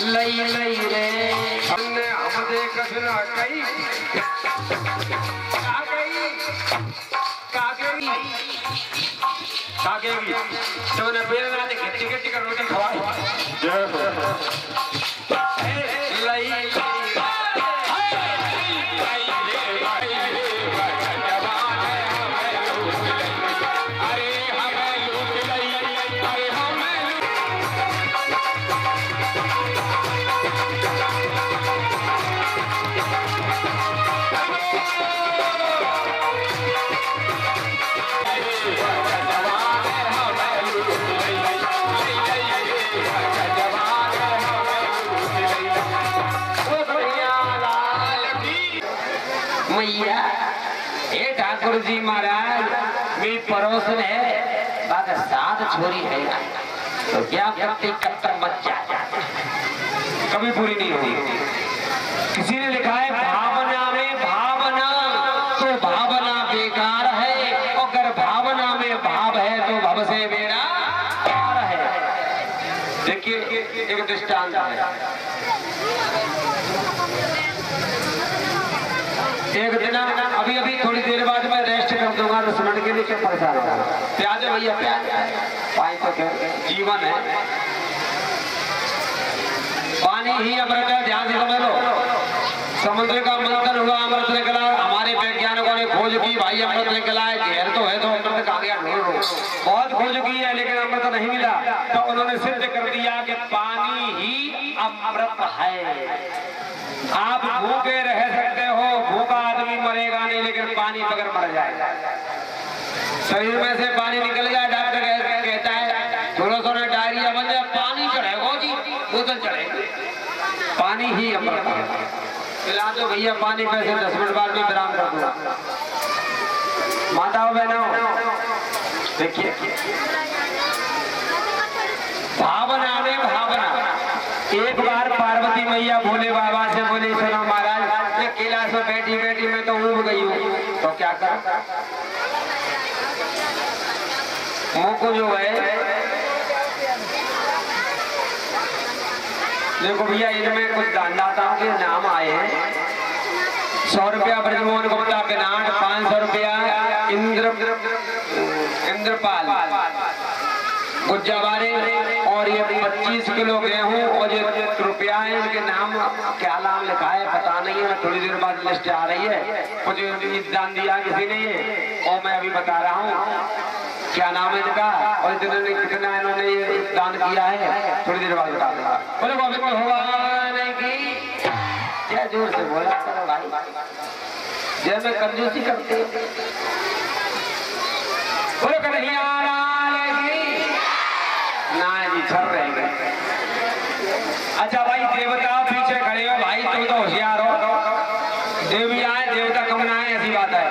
लई लई रे हमने हमदे कसना कई कागेगी तो ने बेर ना खट्टी खट्टी कर रोटी खवाई जय हो लई मैया हे ठाकुर जी महाराज मेरी पड़ोसन है बात सात छोरी है तो क्या करते कब तक मत जा कभी पूरी नहीं होगी। किसी ने लिखा है भावना में भावना तो भावना बेकार है और अगर भावना में भाव है तो भव से बेड़ा पार है। देखिए एक दृष्टांत है। एक दिन अभी अभी थोड़ी देर बाद मैं रेस्ट कर दूंगा 10 मिनट के लिए क्यों परेशान होगा। प्याज है भैया प्याज पानी तो जीवन है पानी ही अमृत है। ध्यान से समझ लो समुद्र का मंथन हुआ अमृत निकला। हमारे वैज्ञानिकों ने खोज की भाई अमृत निकला है जहर तो है तो अमृत कहाँ गया ढूंढो। बहुत खोज की है लेकिन अमृत नहीं मिला तो उन्होंने सिद्ध कर दिया कि पानी ही अमृत है। आप भूखे रह सकते हो भूखा आदमी मरेगा नहीं लेकिन पानी बगैर मर जाएगा। शरीर में से पानी निकल जाए डॉक्टर कहता है थोड़ा थोड़ा डायरिया बन जाए पानी चढ़ेगा जी बोतल चढ़ेगी। पानी ही अमृत है। फिलहाल तो भैया पानी पैसे 10 मिनट बाद में विराम कर दूंगा। माताओं बहनों देखिए भावना में भावना। एक बार पार्वती मैया भोले बाबा से बोले सुनो महाराज मैं कैलाश में बैठी बैठी मैं तो ऊब गई हूँ तो क्या कर मुझको जो है देखो भैया इनमें कुछ दानदाताओं के नाम आए हैं। 100 रुपया ब्रजमोहन गुप्ता बिनाट 500 रुपया इंद्रपाल गुज्जावारे और ये 25 किलो गेहूं और ये रुपया है। इनके नाम क्या नाम लिखा है पता नहीं है। थोड़ी देर बाद लिस्ट आ रही है। कुछ दान दिया किसी ने ये और मैं अभी बता रहा हूँ क्या नाम है इनका और इन्होंने कितना इन्होंने ये दान किया है थोड़ी देर बाद बता दूंगा। बोले गोविंद भगवान की जय। जोर से बोला करो भाई जय में कंजूसी करते बोलो कन्हैया ना जी छर रहेंगे। अच्छा भाई देवता पीछे खड़े हो भाई तुम तो होशियार हो। देवी आए देवता कम ना है ऐसी बात है।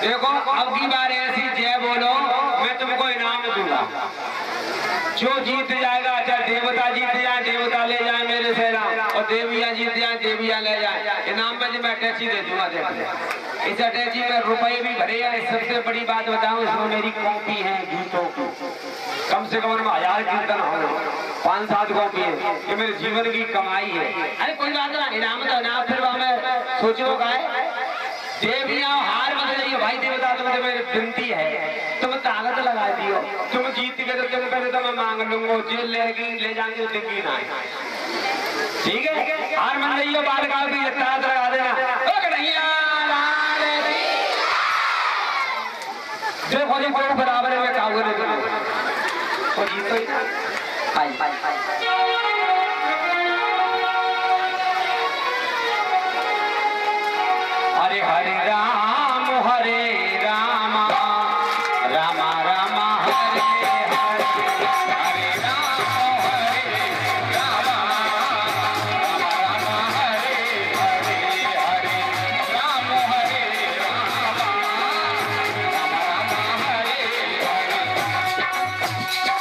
देखो अब की बार ऐसी जय बोलो मैं तुमको इनाम दूंगा। जो जीत जाएगा अच्छा देवता जीत जाए देवता ले जाए मेरे से इनाम और देवियां जीत जाए देवियां ले जाए इनाम में मैं अटैची दे दूंगा। देख इस अटैची में रुपए भी भरे हैं। सबसे बड़ी बात बताऊं इसमें मेरी कॉपी है गीतों की कम से कम 1000 कीर्तन हो 5-7 कॉपी है। ये मेरे जीवन की कमाई है। अरे कोई बात ना इनाम तो ना फिर मैं सोचो का है देवियां हार मत जाइए भाई देवता तुमसे मेरी विनती है तुम ताकत लगा दियो। तुम जीत गए तो तुम पहले तो मैं मांग लूंगा जेल ले जाएंगे दिल्ली ना ठीक है। हार मान जाइए बाल का भी ताकत लगा देना। देखो जी कोई बराबर में काबू तो जीतो ही हरे हरे राम राम राम हरे हरे हरे राम राम हरे हरे हरे राम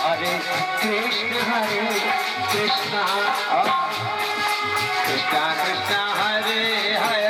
हरे कृष्ण कृष्ण कृष्ण कृष्ण हरे हरे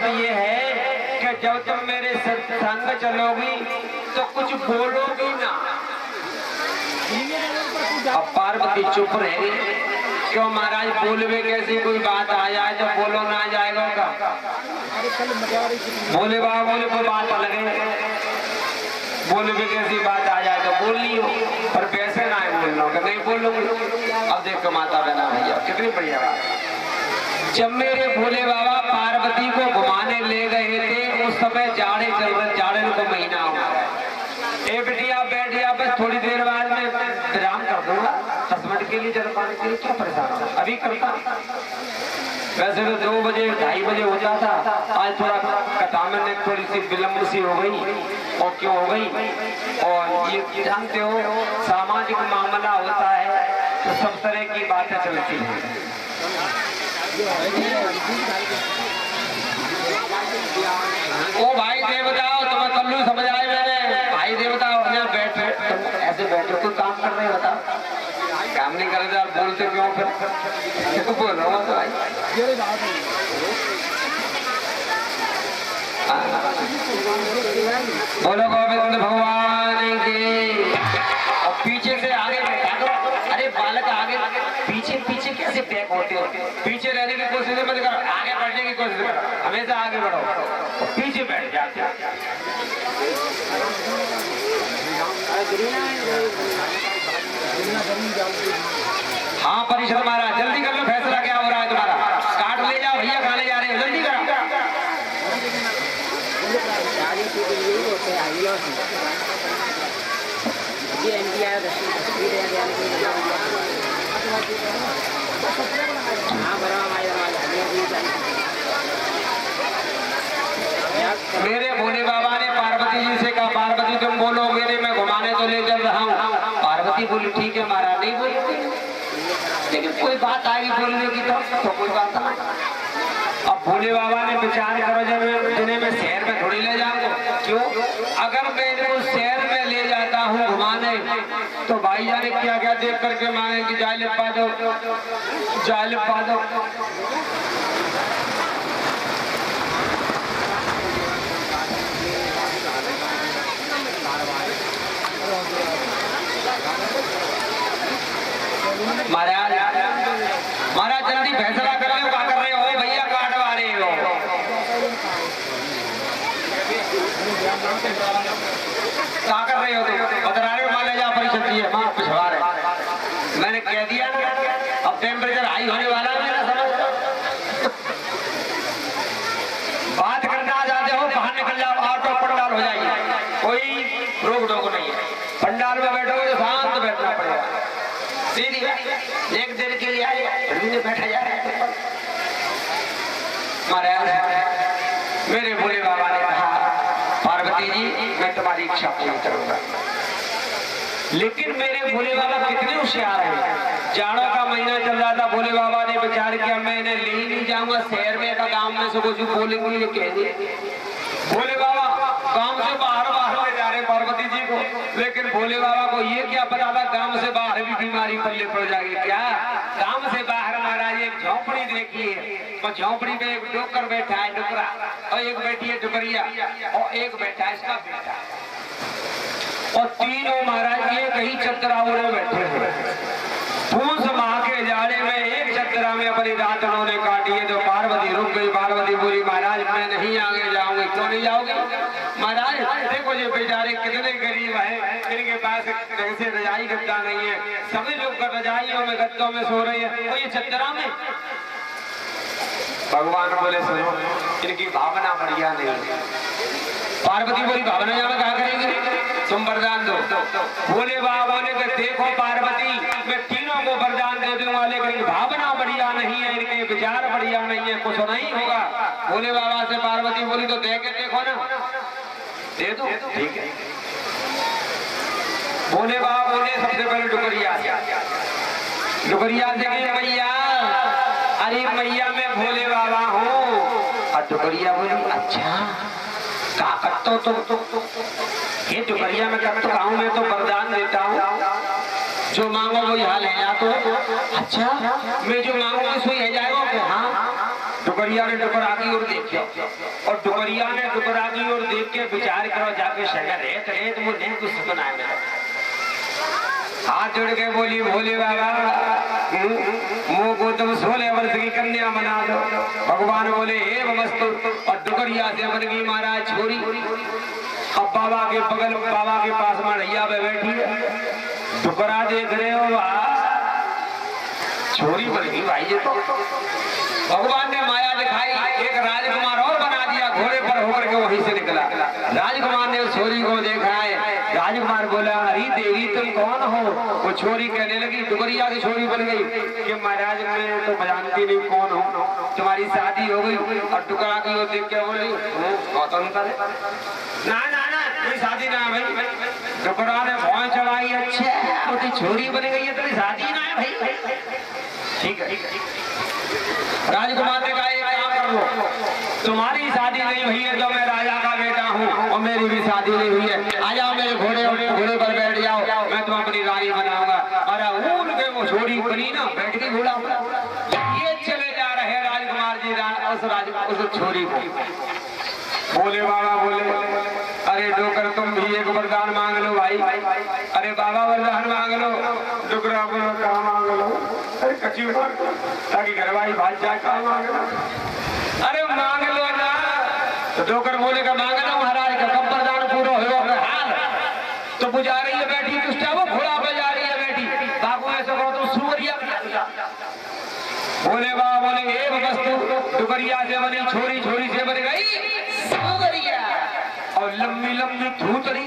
शर्त ये है कि जब तुम मेरे संग चलोगी तो कुछ बोलोगी ना। अब पार्वती चुप रह गई। क्यों महाराज, बोलवे कैसी, कोई बात आ जाए तो बोलो ना जाएगा का। बोले बाबा बोले कोई बात अलग है, बोलवे कैसी बात आ जाए तो बोल लियो, पर वैसे ना है बोलना कि नहीं बोलूंगी। अब देखो माता बहना भैया कितनी बढ़िया बात। जब मेरे भोले बाबा पार्वती को घुमाने ले गए थे उस समय जाड़े चल रहे, जाड़े को महीना हो गया। ए बिटिया बैठिया, बस थोड़ी देर बाद में विराम कर दूंगा, 10 मिनट के लिए जल पाने के लिए क्या परेशान हो, अभी करता। वैसे तो 2 बजे 2:30 बजे होता था, आज थोड़ा कथा में थोड़ी सी विलम्ब सी हो गई। और क्यों हो गई, और ये जानते हो सामाजिक मामला होता है तो सब तरह की बातें चलती हैं। ओ भाई देवताओ, तुम्हें कल्लू समझ आए मैंने। भाई देवताओ यहाँ बैठ ऐसे बैठो, कोई काम कर रहे बताओ, काम नहीं कर रहे बोलते क्यों फिर बोल रहा हूँ भाई। बोलो गोविंद भगवान की। और पीछे से आगे भागो। अरे बालक आगे पीछे पीछे कैसे पैक होते हो, पीछे रहने की कोशिश मत करो, आगे बढ़ने की कोशिश करो, हमेशा आगे बढ़ो, पीछे बैठ जाते। हाँ परिषद महाराज जल्दी कर लो, फैसला क्या हो रहा है तुम्हारा, काट ले जाओ भैया, खा ले जा रहे हो, जल्दी करो। मेरे भोले बाबा ने पार्वती जी से कहा, पार्वती तुम बोलोगे नहीं, मैं घुमाने तो ले चल रहा हूँ। पार्वती बोली ठीक है महाराज, नहीं बोलोगे, लेकिन कोई बात आएगी बोलने की तो कोई बात नहीं। अब भोले बाबा ने विचार करो, जब जिन्हें मैं शहर में थोड़ी ले जाऊंगा, क्यों, अगर मैं इनको शहर में ले जाता हूँ घुमाने तो भाई जाने क्या क्या देख करके मांगे कि जाए लिपा दो, जाए लिपा दो। महाराज महाराज जल्दी फैसला कर लो, क्या कर रहे हो भैया, काटवा रहे हो, क्या कर रहे हो तुम, बता रहे हो मान ले जा परिषद जी है, मां पिछवा रहे, मैंने कह दिया ना अब टेम्परेचर हाई होने वाला है मेरा, समझ बात करना चाहते हो बाहर निकल जाओ, ऑटो पंडाल हो जाएगी, कोई रोक टोक नहीं है, पंडाल में बैठोगे तो शांत बैठना पड़ेगा, सीधी एक देर के लिए आए बैठा जा रहा है। महाराज मेरे भोले बाबा ने कहा, पार्वती जी मैं तुम्हारी इच्छा पूरी करूंगा, लेकिन मेरे भोले बाबा कितने होशियार हैं। जाड़ों का महीना चल रहा था, भोले बाबा ने विचार किया मैं इन्हें ले ही नहीं जाऊंगा शहर में, का गांव में से कुछ बोलेंगे ये कह दिए। भोले बाबा गांव से बाहर बाहर ले जा रहे पार्वती जी को, लेकिन भोले बाबा को ये क्या पता था गांव से बाहर भी बीमारी पल्ले पड़ जाएगी। क्या गांव से बाहर महाराज एक झोंपड़ी देखी है, तो झोंपड़ी में एक डोकर बैठा है, डुकरा, और एक बैठी है डुकरिया, और एक बैठा है इसका बेटा, और तीनों महाराज एक ही चतरा ओढ़े बैठे हुए। पूस माह के जाड़े में एक चतरा में अपनी रात उन्होंने काटी है, तो पार्वती रुक गई। पार्वती बोली महाराज मैं नहीं आगे जाऊंगी। क्यों नहीं जाओगे महाराज, देखो ये बेचारे कितने गरीब हैं, इनके पास ढंग से रजाई गद्दा नहीं है, सभी लोग रजाइयों में गद्दों में सो रहे हैं, तो ये चतरा में। भगवान बोले सुनो इनकी भावना बढ़िया नहीं। पार्वती बोली भावना यहाँ क्या करेंगे, तुम वरदान दो। भोले बाबा ने कहा देखो पार्वती मैं तीनों को वरदान दे दूंगा, लेकिन भावना बढ़िया नहीं है, इनके विचार बढ़िया नहीं है, कुछ नहीं होगा। भोले बाबा से पार्वती बोली तो दे के देखो ना, दे दो ठीक है। भोले बाबा बोले सबसे पहले डुकरिया से कि मैया, अरे मैया मैं भोले बाबा हूँ। और डुकरिया बोली अच्छा का तो ये डुकरिया में कब तो गाँव में तो वरदान देता हूँ, जो मांगो वही हाल है। या तो अच्छा मैं जो मांगूंगी सो है जाएगा। हाँ डुकरिया ने डुकरा की ओर देखो और डुकरिया ने डुकरा की ओर देख के विचार करो जाके शहर रेत रेत मुझे कुछ बनाए मेरा हाथ जोड़ के बोली भोले बाबा मुंह को तुम 16 वर्ष की कन्या बना दो। भगवान बोले हे मस्तु और डुकरिया से बन गई महाराज छोरी। अब बाबा के बगल बाबा के पास मढ़ैया पे बैठी है डुकरा देख रहे हो छोरी बन गई भाई ये तो भगवान ने माया दिखाई एक राजकुमार और बना दिया घोड़े पर होकर के वहीं से निकला। राजकुमार ने उस छोरी को देखा है। राजकुमार बोला अरे देवी तुम कौन हो? वो छोरी कहने लगी डुकरिया की छोरी बन गई कि महाराज मैं तो जानती नहीं कौन हूँ तुम्हारी शादी हो गई। और डुकरा की ओर देख के बोली स्वतंत्र ना ना ना तेरी शादी ना है भाई। डुकरा ने भौं चढ़ाई अच्छा वो तो छोरी बन गई है तेरी शादी ना है भाई। ठीक है राजकुमार ने कहा एक काम कर लो तुम्हारी शादी नहीं हुई है तो मैं राजा का बेटा हूँ और मेरी भी शादी नहीं हुई है। आ जाओ मेरे घोड़े पर बैठ जाओ मैं तुम अपनी रानी बनाऊंगा। अरे ऊन के वो छोरी बनी ना बैठ के घोड़ा ये चले जा रहे राजकुमार जी उस छोरी को बोले बाबा बोले अरे डोकर तुम भी एक वरदान मांग लो भाई। अरे बाबा वरदान मांग लो। डुकरा बोलो कहाँ मांग लो? अरे कच्ची ताकि घरवाई भाई जाए कहाँ मांग लो? अरे मांग लो ना। तो डोकर बोले का मांग लो महाराज का कब वरदान पूरा होगा हाल तो बुझा रही है बैठी दुष्टा वो घोड़ा पे जा रही है बैठी बाबू ऐसा कहो तुम सुवरिया बोले बाबा बोले एक वस्तु डुकरिया से बनी छोरी छोरी से बन गई सुवरिया और लंबी लंबी धूतरी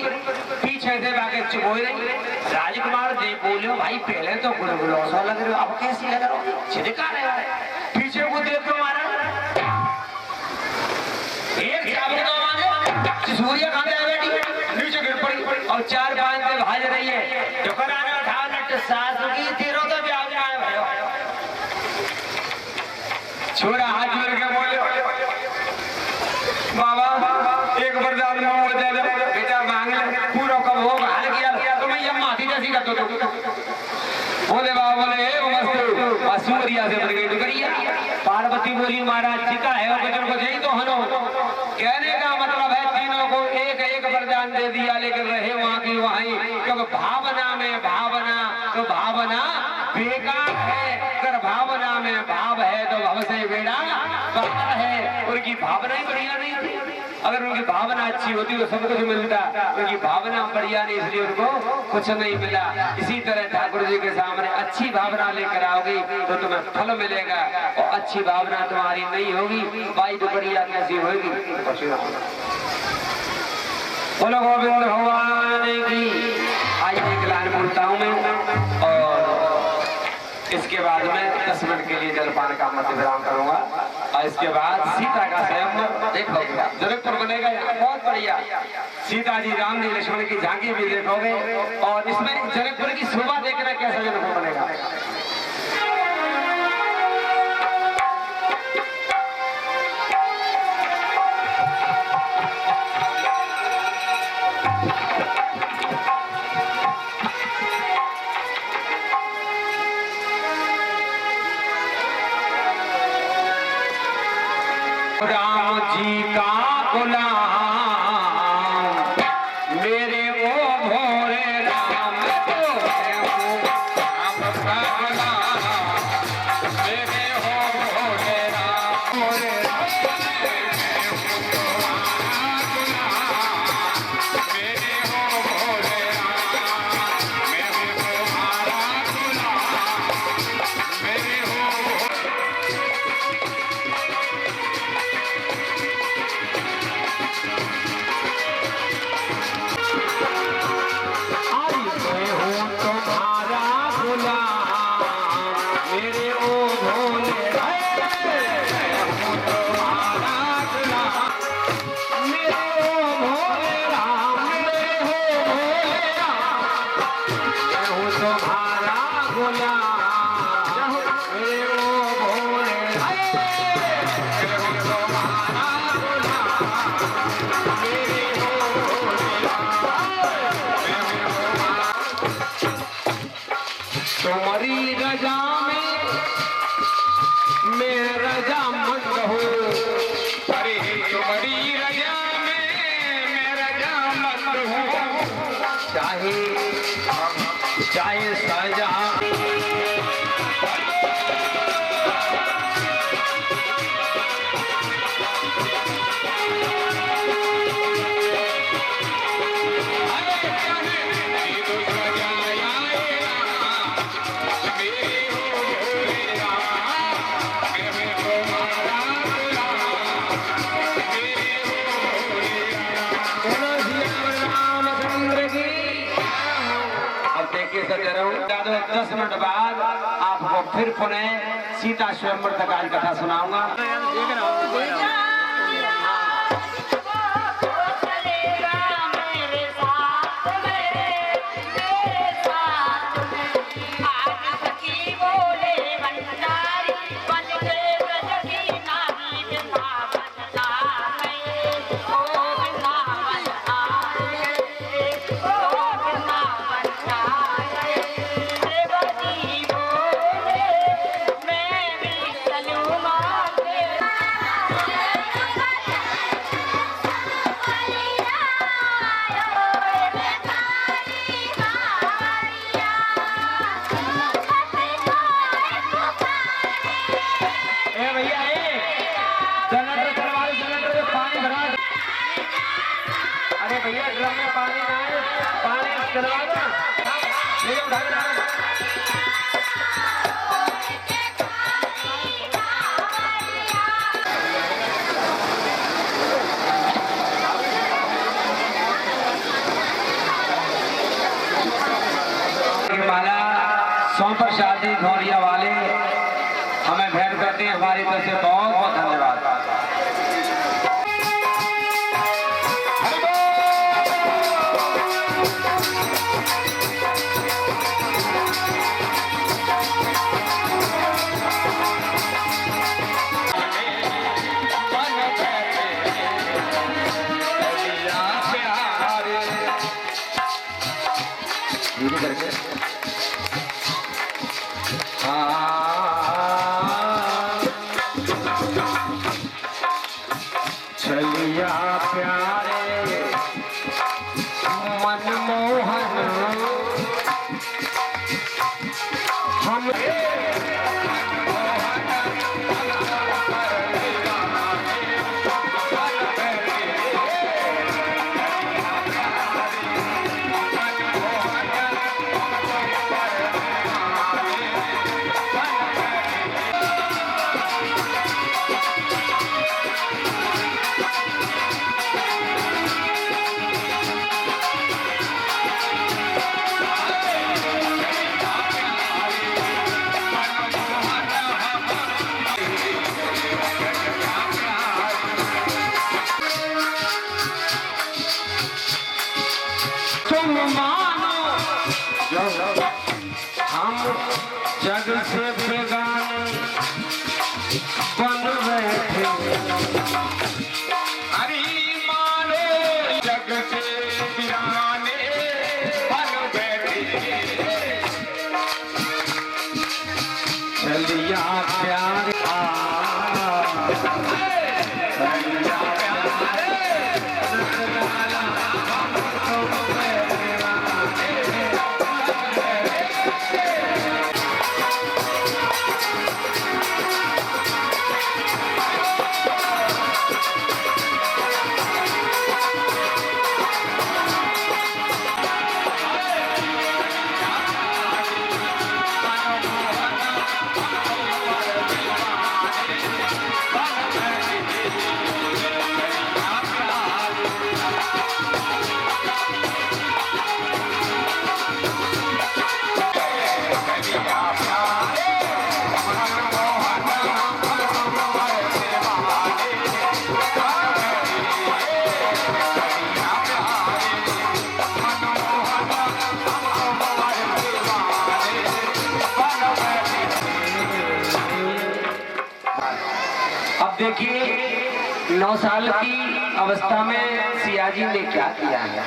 पीछे से बाके चुभो रही। राजकुमार जी बोले भाई पहले तो गुलगुलौसा लग रहे हो अब कैसी लग रहे हो? छिड़का रहे हो पीछे को देखो महाराज एक सूर्य खाने बैठी नीचे गिर पड़ी और 4-5 से भाज रही है। डुकरा ने उठा नट सास की तेरो तो ब्याह छोरा हाथ जोड़ के बोले बाबा एक वरदान मांगो दे दे बेटा मांग ले पूरा कब हो हाल किया तो मैं यम्मा थी जैसी कर दो। बोले बाबा बोले मस्त सूर्या से बन गई डुकरिया। पार्वती बोली महाराज जी का है बचन को यही तो हनो कहने का मतलब है तीनों को एक एक वरदान दे दिया लेकिन रहे वहां की वहीं क्योंकि भावना में भावना तो भावना बेकार है। अगर भावना में भाव है तो भव से बेड़ा पार है। उनकी भावना ही बढ़िया नहीं थी। अगर उनकी भावना अच्छी होती तो सब कुछ मिलता। उनकी भावना बढ़िया नहीं इसलिए उनको कुछ नहीं मिला। इसी तरह ठाकुर जी के सामने अच्छी भावना लेकर आओगी तो तुम्हें फल मिलेगा और अच्छी भावना तुम्हारी नहीं होगी भाई डुकरिया कैसी होगी? बोलो गोविंद भगवान की। आज एक लाइन बोलता हूँ मैं और इसके बाद में 10 मिनट के लिए जलपान का मध्य विराम करूंगा और इसके बाद सीता का स्वयंवर देखोगे जनकपुर बनेगा बहुत बढ़िया। सीता जी राम जी लक्ष्मण की झांकी भी देखोगे और इसमें जनकपुर की शोभा देखना कैसा जनकपुर बनेगा। राम जी का गुलाम मेरे वो भोरे राम तो राम का गुलाम मेरे हो भोरे राम भोरे मेरे हो भोरे राम मैं तुम्हारा गुलाम मेरे हो तुम्हारी रजा में लगभग 10 मिनट बाद आपको फिर पुनः सीता स्वयंवर तक आज कथा सुनाऊंगा। सोमपर शादी धौरिया वाले हमें भेंट करते हैं, हमारी तरफ से बहुत बहुत धन्यवाद। चलिया प्यारे मनमोहन हम हम जग से बेगाने बन बैठे, अरे मानो जग से बेगाने बन बैठे। चलिया प्यारे देखिए 9 साल की अवस्था में सियाजी ने क्या किया है।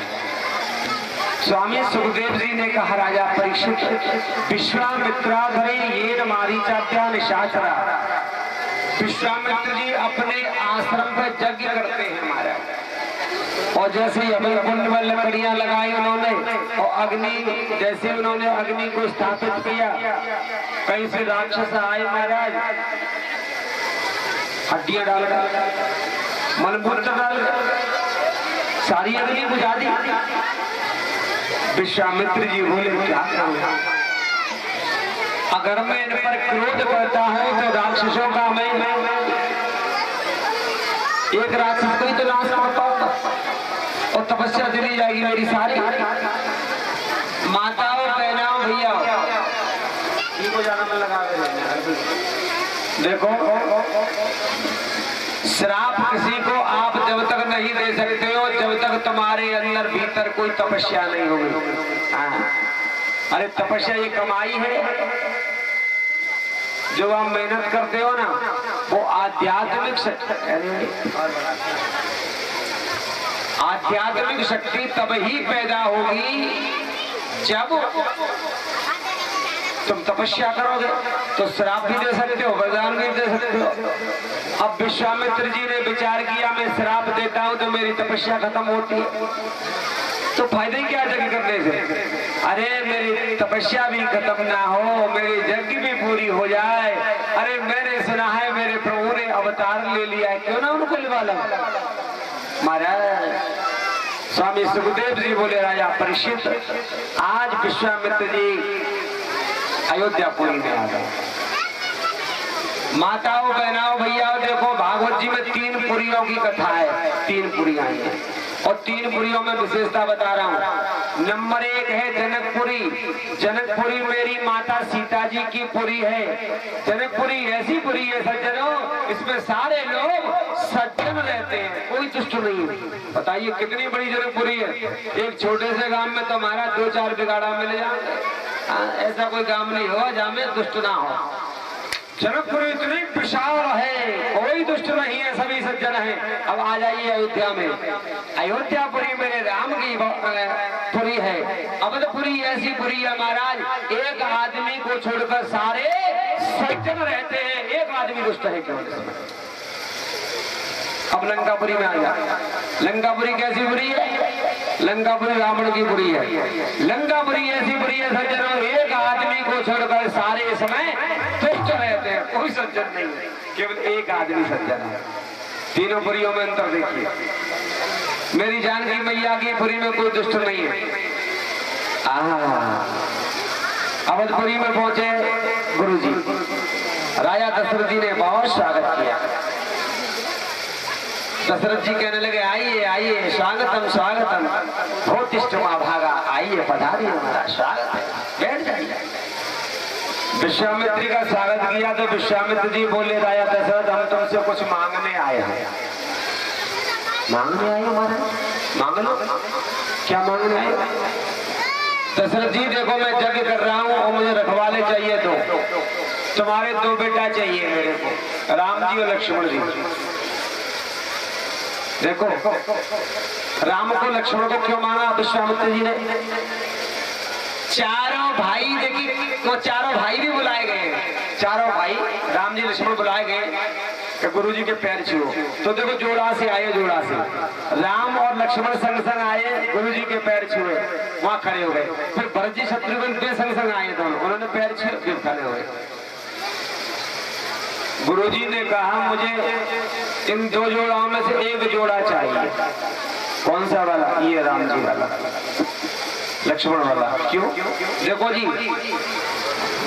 स्वामी सुखदेव जी ने कहा, राजा परीक्षित विश्वामित्राधरे ये मारीचात्या निशाचरा। विश्वामित्र जी अपने आश्रम पर यज्ञ करते हैं हमारा, और जैसे अभय कुंड में लकड़ियां लगाई उन्होंने, और अग्नि जैसे उन्होंने अग्नि को स्थापित किया, कहीं से राक्षस आए महाराज, हड्डियां डाल मनमूत्र डाल सारी अग्नि बुझा दी। विश्वामित्र जी बोले, क्या करूं, अगर मैं इन पर क्रोध करता हूं तो राक्षसों का मैं एक राक्षस को ही तो नाश कर पाऊंगा, और तपस्या चली जाएगी मेरी सारी। माताओं बहनाओं भैया, बजाने में लगा के देखो, श्राप किसी को आप जब तक नहीं दे सकते हो जब तक तुम्हारे अंदर भीतर कोई तपस्या नहीं होगी। हाँ, अरे तपस्या ये कमाई है जो आप मेहनत करते हो ना, वो आध्यात्मिक शक्ति तब ही पैदा होगी जब तुम तपस्या करोगे। तो श्राप भी दे सकते हो, वरदान भी दे सकते हो। अब विश्वामित्र जी ने विचार किया मैं श्राप देता हूं तो मेरी तपस्या खत्म होती है, तो फायदे क्या यज्ञ करने से? अरे मेरी तपस्या भी खत्म ना हो, मेरी यज्ञ भी पूरी हो जाए। अरे मैंने सुना है मेरे प्रभु ने अवतार ले लिया है, क्यों ना उनको लिवा लो। महाराज स्वामी सुखदेव जी बोले राजा परीक्षित, आज विश्वामित्र जी अयोध्यापुरी में आ गए। माताओं बहनाओं भैया देखो, भागवत जी में 3 पुरियों की कथा है, 3 पुरियां हैं और 3 पुरियों में विशेषता बता रहा हूँ। नंबर 1 है जनकपुरी। जनकपुरी मेरी माता सीता जी की पुरी है। जनकपुरी ऐसी पुरी है सज्जनों, इसमें सारे लोग सज्जन रहते हैं, कोई दुष्ट नहीं है। बताइए कितनी बड़ी जनकपुरी है। एक छोटे से गांव में तुम्हारा 2-4 बिगाड़ा मिल जाए, ऐसा कोई गांव नहीं हो जहां में दुष्ट ना हो। जनकपुरी इतनी विशाल है, कोई दुष्ट नहीं है, सभी सज्जन हैं। अब आ जाइए अयोध्या में। अयोध्यापुरी मेरे राम की पुरी है। अवधपुरी ऐसी पुरी है महाराज, एक आदमी को छोड़कर सारे सज्जन रहते हैं, एक आदमी दुष्ट है केवल। अब लंकापुरी में आ गया। लंकापुरी कैसी पुरी है? लंकापुरी रावण की पुरी है। लंकापुरी ऐसी पुरी है सज्जनों, एक आदमी को छोड़कर सारे समय दुष्ट रहते हैं, कोई सज्जन नहीं है, केवल एक आदमी सज्जन है। तीनों पुरियों में अंतर देखिए। मेरी जानकी मैया की पुरी में कोई दुष्ट नहीं है। अवधपुरी में पहुंचे गुरुजी, राजा दशरथ जी ने बहुत स्वागत किया। दशरथ जी कहने लगे आइए आइए, स्वागतम स्वागतम, भूतिष्ठ भागा, आइए पधारिए हमारा स्वागत है, बैठ जाइए। विश्वामित्री का स्वागत किया तो विश्वामित्र जी बोले राजा दशरथ हम तुमसे कुछ मांगने आए हैं। मांगने आए हमारे? मांग लो। क्या मांगने आए? दशरथ जी देखो मैं यज्ञ कर रहा हूँ और मुझे रखवाले चाहिए, तुम्हारे 2 बेटा चाहिए मेरे को, राम जी और लक्ष्मण जी। देखो राम को लक्ष्मण को क्यों मांगा विश्वामित्र जी ने? चारों भाई देखिए, वो चारों भाई भी बुलाए गए। चारों भाई राम जी लक्ष्मण बुलाए गए कि गुरु जी के पैर छुओ। तो देखो जोड़ा से आए, जोड़ा से राम और लक्ष्मण संग संग आए, गुरु जी के पैर छुए, वहां खड़े हो गए। फिर भरत जी शत्रुघ्न के संग संग आए दोनों, उन्होंने पैर छुए, फिर खड़े हो गए। गुरुजी ने कहा मुझे इन 2 जोड़ाओं में से एक जोड़ा चाहिए। कौन सा वाला? ये राम जी वाला, लक्ष्मण वाला। क्यों? देखो जी,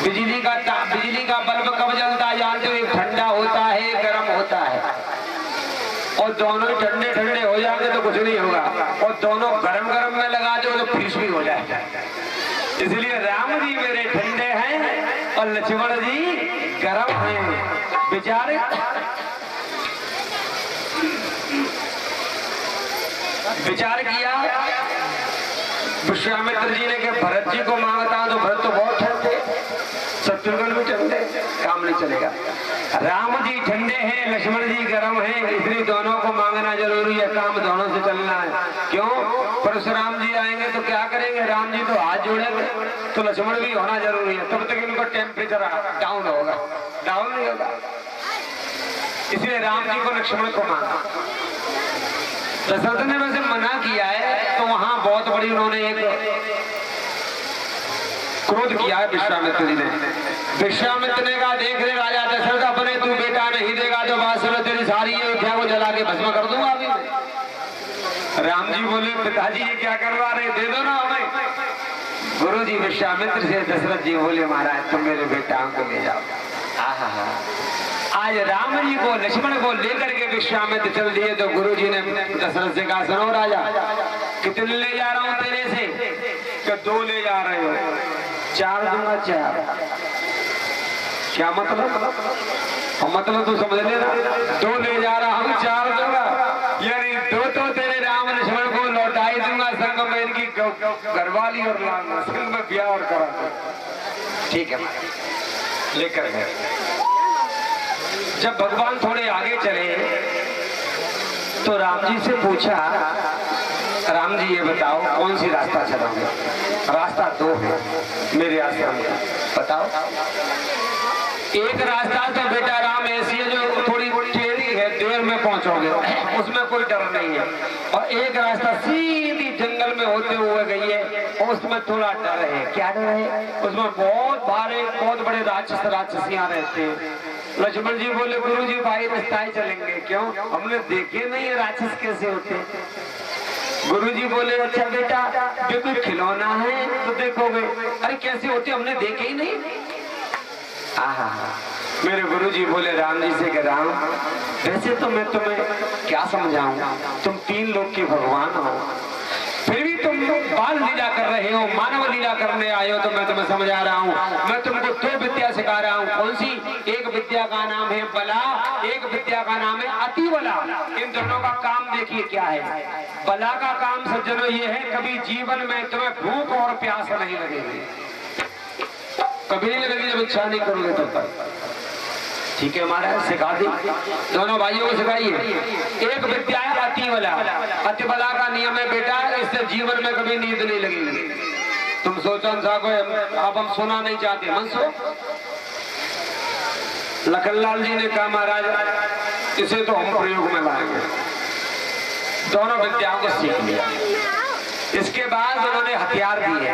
बिजली का बल्ब कब जलता है जानते हो? ठंडा होता है, गर्म होता है, और दोनों ठंडे ठंडे हो जाएंगे तो कुछ नहीं होगा, और दोनों गरम गरम में लगा दो तो फ्रिज भी हो जाएगा। इसलिए राम जी मेरे ठंडे हैं और लक्ष्मण जी गरम हैं। बेचारे विचार किया विश्वामित्र जी ने कि भरत जी को मांगता हूं तो भरत तो बहुत ठंडे, शत्रुघ्न भी ठंडे, काम नहीं चलेगा। राम जी ठंडे हैं, लक्ष्मण जी गर्म हैं, इसलिए दोनों को मांगना जरूरी है, काम दोनों से चलना है। क्यों? परशुराम जी आएंगे तो क्या करेंगे? राम जी तो हाथ जोड़ेंगे, तो लक्ष्मण भी होना जरूरी है, तब तक इनका टेम्परेचर डाउन होगा, डाउन नहीं होगा। इसलिए राम जी को लक्ष्मण को मांगा। दशरथ ने वैसे मना किया है तो वहां बहुत बड़ी उन्होंने एक क्रोध किया है विश्वामित्र जी ने। विश्वामित्र ने कहा देख रहे राजा दशरथ, अपने तू बेटा नहीं देगा तो बात सुनो, तेरी सारी अयोध्या को जला के भस्म कर दूंगा अभी। राम जी बोले पिताजी ये क्या करवा रहे, दे दो ना हमें। गुरु जी विश्वामित्र से दशरथ जी बोले महाराज तुम मेरे बेटाओं को ले जाओ। आज राम जी को लक्ष्मण को लेकर के विश्वामित्र चल दिए तो गुरु जी ने दशरथ से कहा सुनो राजा, कितने ले जा रहा हूं तेरे से? कि 2 ले जा रहे हो, 4 दूंगा 4। क्या मतलब? मतलब तो समझ लेना, 2 ले जा रहा हूँ 4 दूंगा, यानी 2 तो तेरे राम लक्ष्मण को लौटाई दूंगा, संग में इनकी घरवाली और लाऊंगा, संग में ब्याह और करा दूंगा। ठीक है, लेकर गए। जब भगवान थोड़े आगे चले तो राम जी से पूछा, राम जी ये बताओ कौन सी रास्ता चलोगे? रास्ता 2 है मेरे आश्रम का, बताओ। एक रास्ता तो बेटा राम ऐसी है जो थोड़ी टेढ़ी है, देर में पहुंचोगे, उसमें कोई डर नहीं है। और एक रास्ता सीधी जंगल में होते हुए गई है, उसमें थोड़ा डर है। क्या डर है? उसमें बहुत बड़े राक्षस राक्षसियां रहते हैं। लक्ष्मण जी बोले, गुरु जी भाई रास्ता चलेंगे, क्यों? हमने देखे नहीं है राक्षस कैसे होते। गुरुजी बोले, अच्छा बेटा जो कोई खिलौना है तो देखोगे। अरे कैसे होते, हमने देखे ही नहीं। आहा, मेरे गुरुजी बोले राम जी से कि राम वैसे तो मैं तुम्हें क्या समझाऊं, तुम 3 लोक के भगवान हो, फिर भी तुम बाल लीला कर रहे हो, मानव लीला करने आए हो, तो मैं तुम्हें समझा रहा हूँ। मैं तुमको 2 विद्या सिखा रहा हूँ। कौन सी? एक विद्या का नाम है बला, एक विद्या का नाम है अति बला। इन दोनों का काम देखिए क्या है। बला का काम सज्जनों ये है, कभी जीवन में तुम्हें भूख और प्यास नहीं लगेगी, कभी नहीं लगेगी जब इच्छा नहीं करोगे तब तक। ठीक है महाराज, सिखा दी, दोनों भाइयों को सिखाइए। एक विद्या है अति बला। अति बला का नियम है बेटा, इससे जीवन में कभी नींद नहीं लगेगी। तुम सोचो अब हम सोना नहीं चाहते, मन सो। लखनलाल जी ने कहा महाराज इसे तो हम प्रयोग में लाएंगे। दोनों विद्याओं को सीख लिया। इसके बाद उन्होंने हथियार दिए।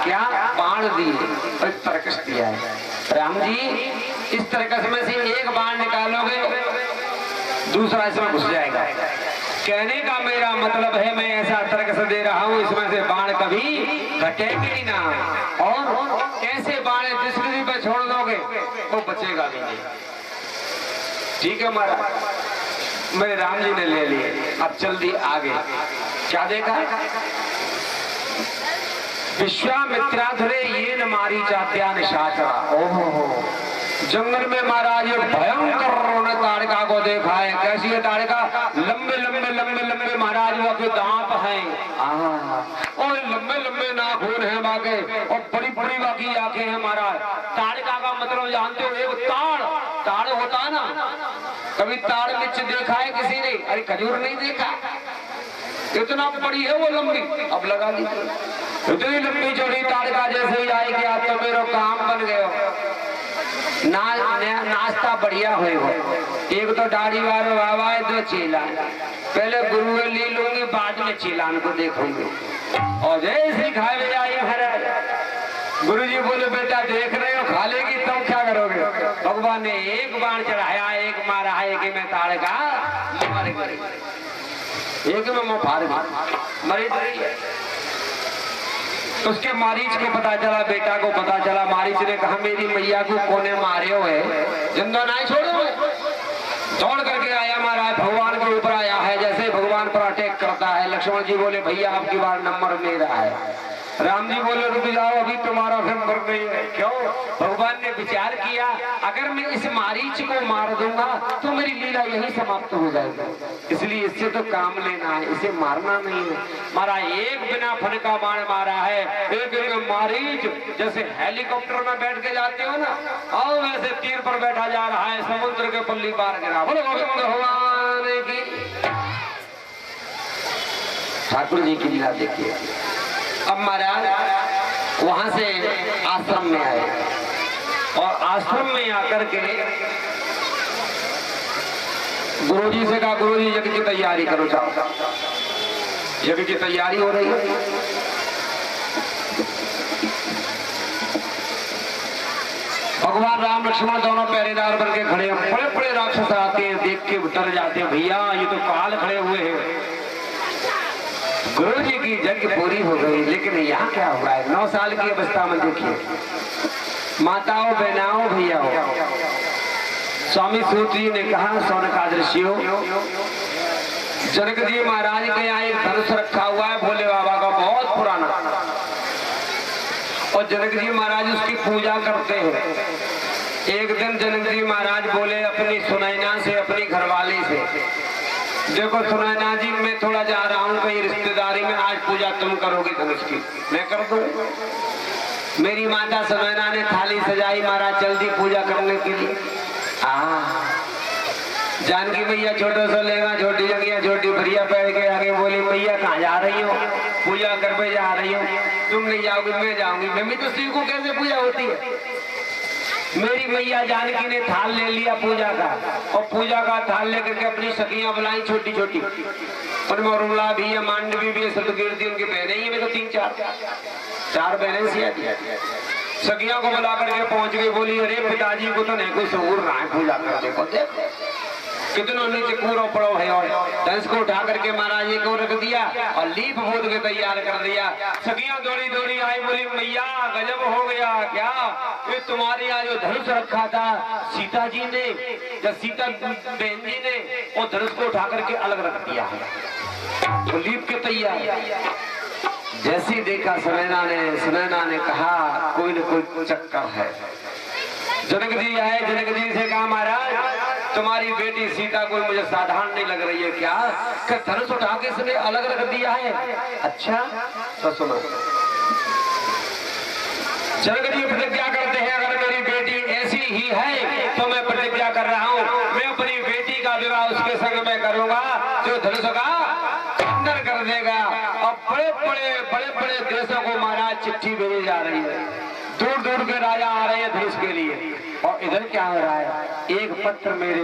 क्या? बाण दिए और तरकश दिया है। राम जी इस तरकश में से एक बाण निकालोगे, दूसरा इसमें घुस जाएगा। कहने का मेरा मतलब है मैं ऐसा तरकश दे रहा हूं, इसमें से बाण कभी घटेंगे ना, और ऐसे बाण जिस किसी पे छोड़ दोगे वो बचेगा भी नहीं। ठीक है महाराज, मेरे राम जी ने ले लिए। अब जल्दी आगे क्या देखा? विश्वामित्राधरे ये न मारी जात्या निशाचरा। ओहो, जंगल में महाराज एक भयंकर उन्होंने ताड़का को देखा है। कैसी है ताड़का? लंबे लंबे लंबे लंबे महाराज वो के दांत हैं, और लंबे लंबे नाखून हैं बाके, और बड़ी बड़ी बाकी आंखें हैं महाराज। ताड़का का मतलब जानते हो? एक ताड़ होता है ना, कभी ताड़ मिर्च देखा है किसी ने? अरे खजूर नहीं देखा, इतना बड़ी है वो लंबी। अब लगा ली इतनी लंबी चौड़ी ताड़का जैसे ही आएगी, आप तो मेरा काम बन गए। नाश्ता बढ़िया हो। एक तो दाढ़ी वालों बाबा है, 2 चेला। पहले गुरु ले लूंगी, बाद में चेलान को देखूंगी। और जैसे खाए जाइए महाराज। गुरु जी बोले बेटा देख रहे हो, खा लेगी तब क्या करोगे? भगवान ने एक बाण चढ़ाया, एक मारा है, एक में ताड़का मर गई, एक में मुंह फाड़ गई, मरी गई। उसके मारीच को पता चला, बेटा को पता चला। मारीच ने कहा मेरी मैया को कोने मारे हुए, जिंदा नहीं छोड़ो। दौड़ करके आया महाराज, भगवान के ऊपर आया है, जैसे भगवान पर अटैक करता है। लक्ष्मण जी बोले भैया आपकी बार नंबर मेरा है। राम जी बोले रुक जाओ, अभी तुम्हारा नंबर नहीं है। क्यों? भगवान ने विचार किया, अगर मैं इस मारीच को मार दूंगा तो मेरी लीला यही समाप्त हो जाएगी, इसलिए इससे तो काम लेना है, इसे मारना नहीं है। मारा, एक बिना फन का बाण मारा है। एक मारीच जैसे हेलीकॉप्टर में बैठ के जाते हो ना, और वैसे तीर पर बैठा जा रहा है, समुद्र के पल्ली पार गिरा। बोलो भगवान की। ठाकुर जी की लीला देखिए। अब महाराज वहां से आश्रम में आए, और आश्रम में आकर के गुरुजी से कहा गुरुजी यज्ञ की तैयारी करो, जाओ। यज्ञ की तैयारी हो रही है। भगवान राम लक्ष्मण दोनों पहरेदार बन के खड़े हैं। बड़े बड़े राक्षस आते हैं, देख के डर जाते हैं, भैया ये तो काल खड़े हुए हैं। गुरु जी की यज्ञ पूरी हो गई, लेकिन यहाँ क्या हुआ है? 9 साल की अवस्था में देखिए, माताओं बहनाओं भैया हो, स्वामी सूत जी ने कहा सौनकादृशियों, जनक जी महाराज के यहाँ एक धनुष रखा हुआ है भोले बाबा का, बहुत पुराना, और जनक जी महाराज उसकी पूजा करते हैं। एक दिन जनक जी महाराज बोले अपनी सुनैना से, अपनी घरवाली से, देखो सुनैना जी मैं थोड़ा जा रहा हूँ कहीं रिश्तेदारी में, आज पूजा तुम करोगी धनुष की, मैं कर दूं। मेरी माता सुनैना ने थाली सजाई, महाराज जल्दी पूजा करने के लिए। जानकी मैया छोटो सा लेगा, छोटी जगह छोटी भरिया पैर के आगे बोली, मैया कहाँ जा रही हो? पूजा करने जा रही हो। तुम नहीं जाओगी, मैं जाऊंगी। मम्मी तो सीखो कैसे पूजा होती है। मेरी मैया जानकी ने थाल ले लिया पूजा का, और पूजा का थाल लेकर के अपनी सखियां बुलाई छोटी छोटी, उनमें उर्मिला भी है, मांडवी भी है, सतकीर्ति उनकी बहनें ही है, तो 4 बहनें सी आती है। सखियों को बुला करके पहुंच गई, बोली अरे पिताजी को तो नहीं कोई सहूर रहा है पूजा करने को, देखो कितनों नीचे कूड़ो पड़ो है। और धनुष को उठा करके महाराज जी को रख दिया और लीप बोध के तैयार कर दिया। सखियां दौड़ी दौड़ी आई, बोली मैया गजब हो गया, क्या ये तुम्हारे यहाँ जो धनुष रखा था सीता जी ने, या सीता बहन जी ने, वो धनुष को उठा करके अलग रख दिया है, तो लीप के तैयार। जैसे ही देखा सुनैना ने कहा कोई न कोई चक्कर है। जनक जी आए, जनक जी से कहा महाराज तुम्हारी बेटी सीता कोई मुझे साधारण नहीं लग रही है, क्या धनुष उठा के इसने अलग रख दिया है? अच्छा तो सुनो, जनक जी प्रतिज्ञा करते हैं अगर मेरी बेटी ऐसी ही है तो मैं प्रतिज्ञा कर रहा हूँ, मैं अपनी बेटी का विवाह उसके संग में करूंगा जो धनुष का खंडन कर देगा। और बड़े बड़े देशों को महाराज चिट्ठी भेजी जा रही है, दूर दूर के राजा आ रहे हैं धनुष के लिए। और इधर क्या हो रहा है, एक पत्र मेरे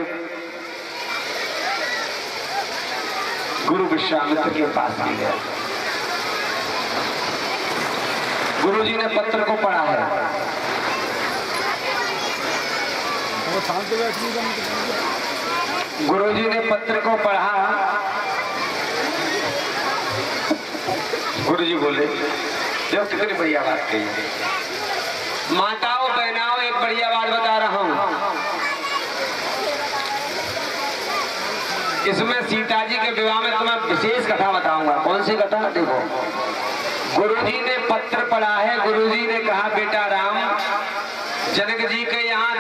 गुरु विश्वामित्र के पास आ गया। गुरु जी ने पत्र को पढ़ा है। गुरु जी ने पत्र को पढ़ा। गुरु जी बोले देखो कितनी बढ़िया बात कही है। माताओं बहनाओं एक बढ़िया बात बता रहा हूं, इसमें सीता जी के विवाह में तुम्हें विशेष कथा बताऊंगा। कौन सी कथा? देखो गुरुजी ने पत्र पढ़ा है। गुरुजी ने कहा बेटा राम, जनक जी के यहाँ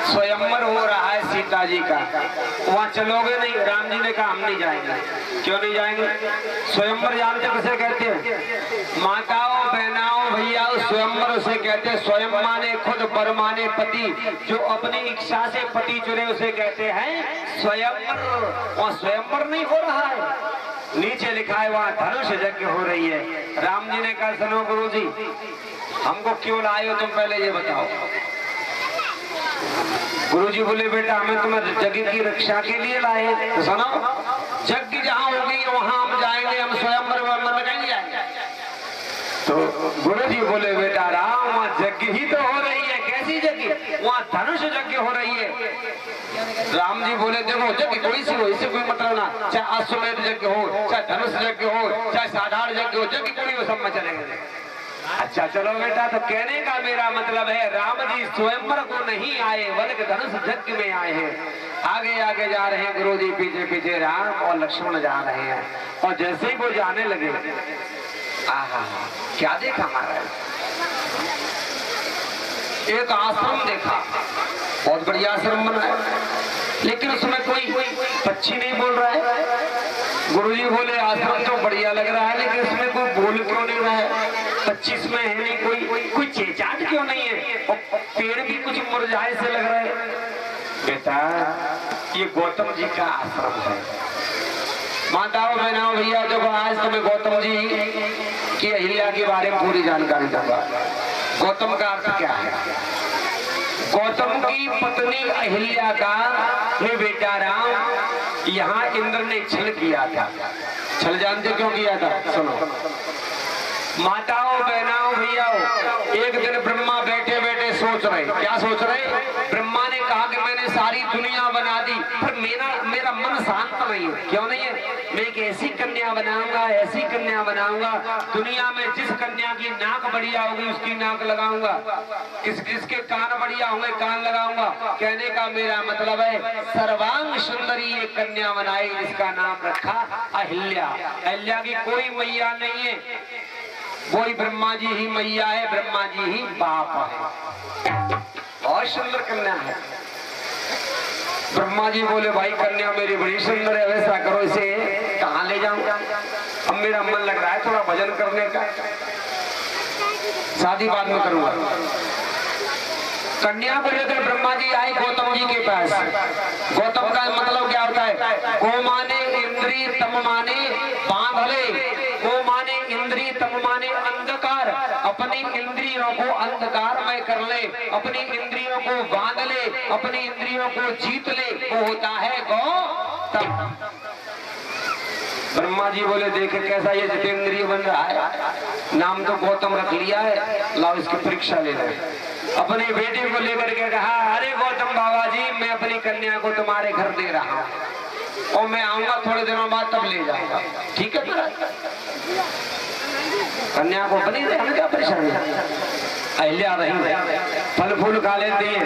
स्वयंवर हो रहा है सीता जी का, वहां चलोगे नहीं? राम जी ने कहा हम नहीं जाएंगे। क्यों नहीं जाएंगे? स्वयंवर जानते किसे कहते हैं? माताओं बहनाओं भैया स्वयंवर उसे कहते हैं, स्वयं माने खुद, वर माने पति, जो अपनी इच्छा से पति चुने उसे कहते हैं स्वयंवर। वहां स्वयंवर नहीं हो रहा है, नीचे लिखा है वहां धनुष यज्ञ हो रही है। राम जी ने कहा सुनो गुरुजी, हमको क्यों लाए हो तुम, पहले ये बताओ। गुरुजी बोले बेटा हमें तुम्हें जग की रक्षा के लिए लाए। तो सुनो, यज्ञ जहां होगी वहां हम जाएंगे, हम स्वयंवर में कहीं जाएंगे। तो गुरुजी बोले बेटा राम, वहां यज्ञ ही तो हो रही है। कैसी यज्ञ? वहां धनुष यज्ञ हो रही है। राम जी बोले देखो यज्ञ कोई सी हो, इससे कोई मतलब ना, चाहे अश्वमेध यज्ञ हो, चाहे धनुष यज्ञ हो, चाहे साधारण यज्ञ हो, यज्ञ कोई हो, सब में चलेंगे। अच्छा चलो बेटा, तो कहने का मेरा मतलब है राम जी स्वयंवर को नहीं आए बल्कि धनुष यज्ञ में आए हैं। आगे आगे जा रहे हैं गुरु जी, पीछे पीछे राम और लक्ष्मण जा रहे हैं। और जैसे ही वो जाने लगे, आहा क्या देखा महाराज, एक आश्रम देखा, बहुत बढ़िया आश्रम बना है, लेकिन उसमें कोई पक्षी नहीं बोल रहा है। गुरुजी बोले आश्रम तो बढ़िया लग रहा है, लेकिन इसमें कोई बोल क्यों नहीं रहा है? पक्षी इसमें है नहीं, कोई चेचाट क्यों नहीं है? और पेड़ भी कुछ मुरझाए से लग रहा है। बेटा ये गौतम जी का आश्रम है। माताओं बहनाओं भैया देखो, आज तुम्हें गौतम जी की अहिल्या के बारे में पूरी जानकारी दूंगा। गौतम का अर्थ क्या है? गौतम की पत्नी अहिल्या का हे बेटा राम, यहाँ इंद्र ने छल किया था। छल जानते क्यों किया था? सुनो माताओं बहनाओं भैयाओं, एक दिन ब्रह्मा बैठे बैठे सोच रहे। क्या सोच रहे? ब्रह्मा ने कहा कि मैंने सारी दुनिया बना दी, पर मेरा मन शांत नहीं है। क्यों नहीं है? मैं एक ऐसी कन्या बनाऊंगा, ऐसी कन्या बनाऊंगा, दुनिया में जिस कन्या की नाक बढ़िया होगी उसकी नाक लगाऊंगा, किसके कान बढ़िया होंगे कान लगाऊंगा। कहने का मेरा मतलब है सर्वांग सुंदरी एक कन्या बनाई जिसका नाम रखा अहिल्या। अहिल्या की कोई मैया नहीं है, वही ब्रह्मा जी ही मैया है, ब्रह्मा जी ही बाप है। और बहुत सुंदर कन्या है। ब्रह्मा जी बोले भाई कन्या मेरी बड़ी सुंदर है, वैसा करो इसे कहाँ ले जाऊं, अब मेरा मन लग रहा है थोड़ा भजन करने का, शादी बाद में करूंगा। कन्या को लेकर ब्रह्मा जी आए गौतम जी के पास। गौतम का मतलब क्या होता है? गो माने इंद्री, तम माने बांधले। गो माने इंद्री, तम माने अंधकार। अपनी इंद्रियों को अंधकार में कर ले, अपनी इंद्रियों को बांध ले, अपनी इंद्रियों को जीत ले, वो होता है गौतम। ब्रह्मा जी बोले देखे कैसा ये जितेंद्रिय बन रहा है, नाम तो गौतम रख लिया है, लाओ इसकी परीक्षा ले ले। अपनी बेटी को लेकर के कहा अरे गौतम बाबा जी मैं अपनी कन्या को तुम्हारे घर दे रहा हूँ और मैं आऊंगा थोड़े दिनों बाद तब ले जाऊंगा, ठीक है? कन्या को बनी दे, हमें क्या परेशानी है? अहिल्या रही है, फल फूल खा लेती है,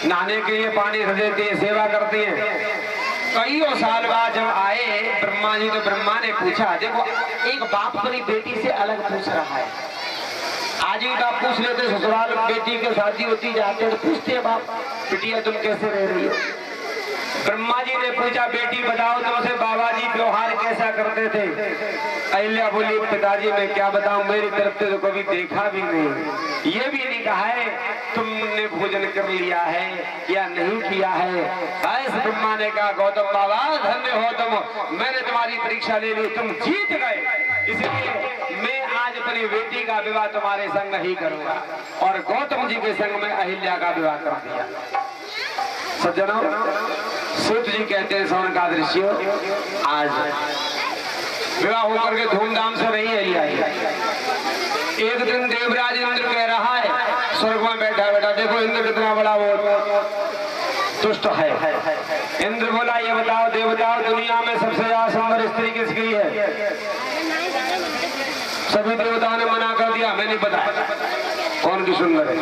नहाने के लिए पानी रख देती है, सेवा करती है। कई साल बाद जब आए ब्रह्मा जी तो ब्रह्मा ने पूछा, देखो एक बाप अपनी बेटी से अलग पूछ रहा है। आज ही बाप पूछ लेते ससुराल बेटी के शादी होती जाते तो पूछते हैं बाप बिटिया तुम कैसे रह रही हो। ब्रह्मा जी ने पूछा बेटी बताओ तुमसे बाबा जी व्यवहार कैसा करते थे? अहिल्या बोली पिताजी मैं क्या बताऊं, मेरी तरफ से तो कभी देखा भी नहीं, ये भी नहीं कहा है तुमने भोजन कर लिया है या नहीं किया है। ऐसे ब्रह्मा ने कहा गौतम बाबा धन्य हो तुम, मैंने तुम्हारी परीक्षा ले ली, तुम जीत गए, इसलिए मैं आज अपनी बेटी का विवाह तुम्हारे संग ही करूंगा। और गौतम जी के संग में अहिल्या का विवाह कर दिया। सज्जनों सूत जी कहते हैं सोन का दृश्य आज विवाह होकर के धूमधाम से नहीं अहिल्या। एक दिन देवराज इंद्र कह रहा है स्वर्ग में बैठा बैठा, देखो इंद्र कितना बड़ा वो दुष्ट है। इंद्र बोला ये बताओ देवताओं दुनिया में सबसे ज्यादा सुंदर स्त्री किसकी है? सभी देवताओं ने मना कर दिया, मैं नहीं बताया कौन की सुंदर है।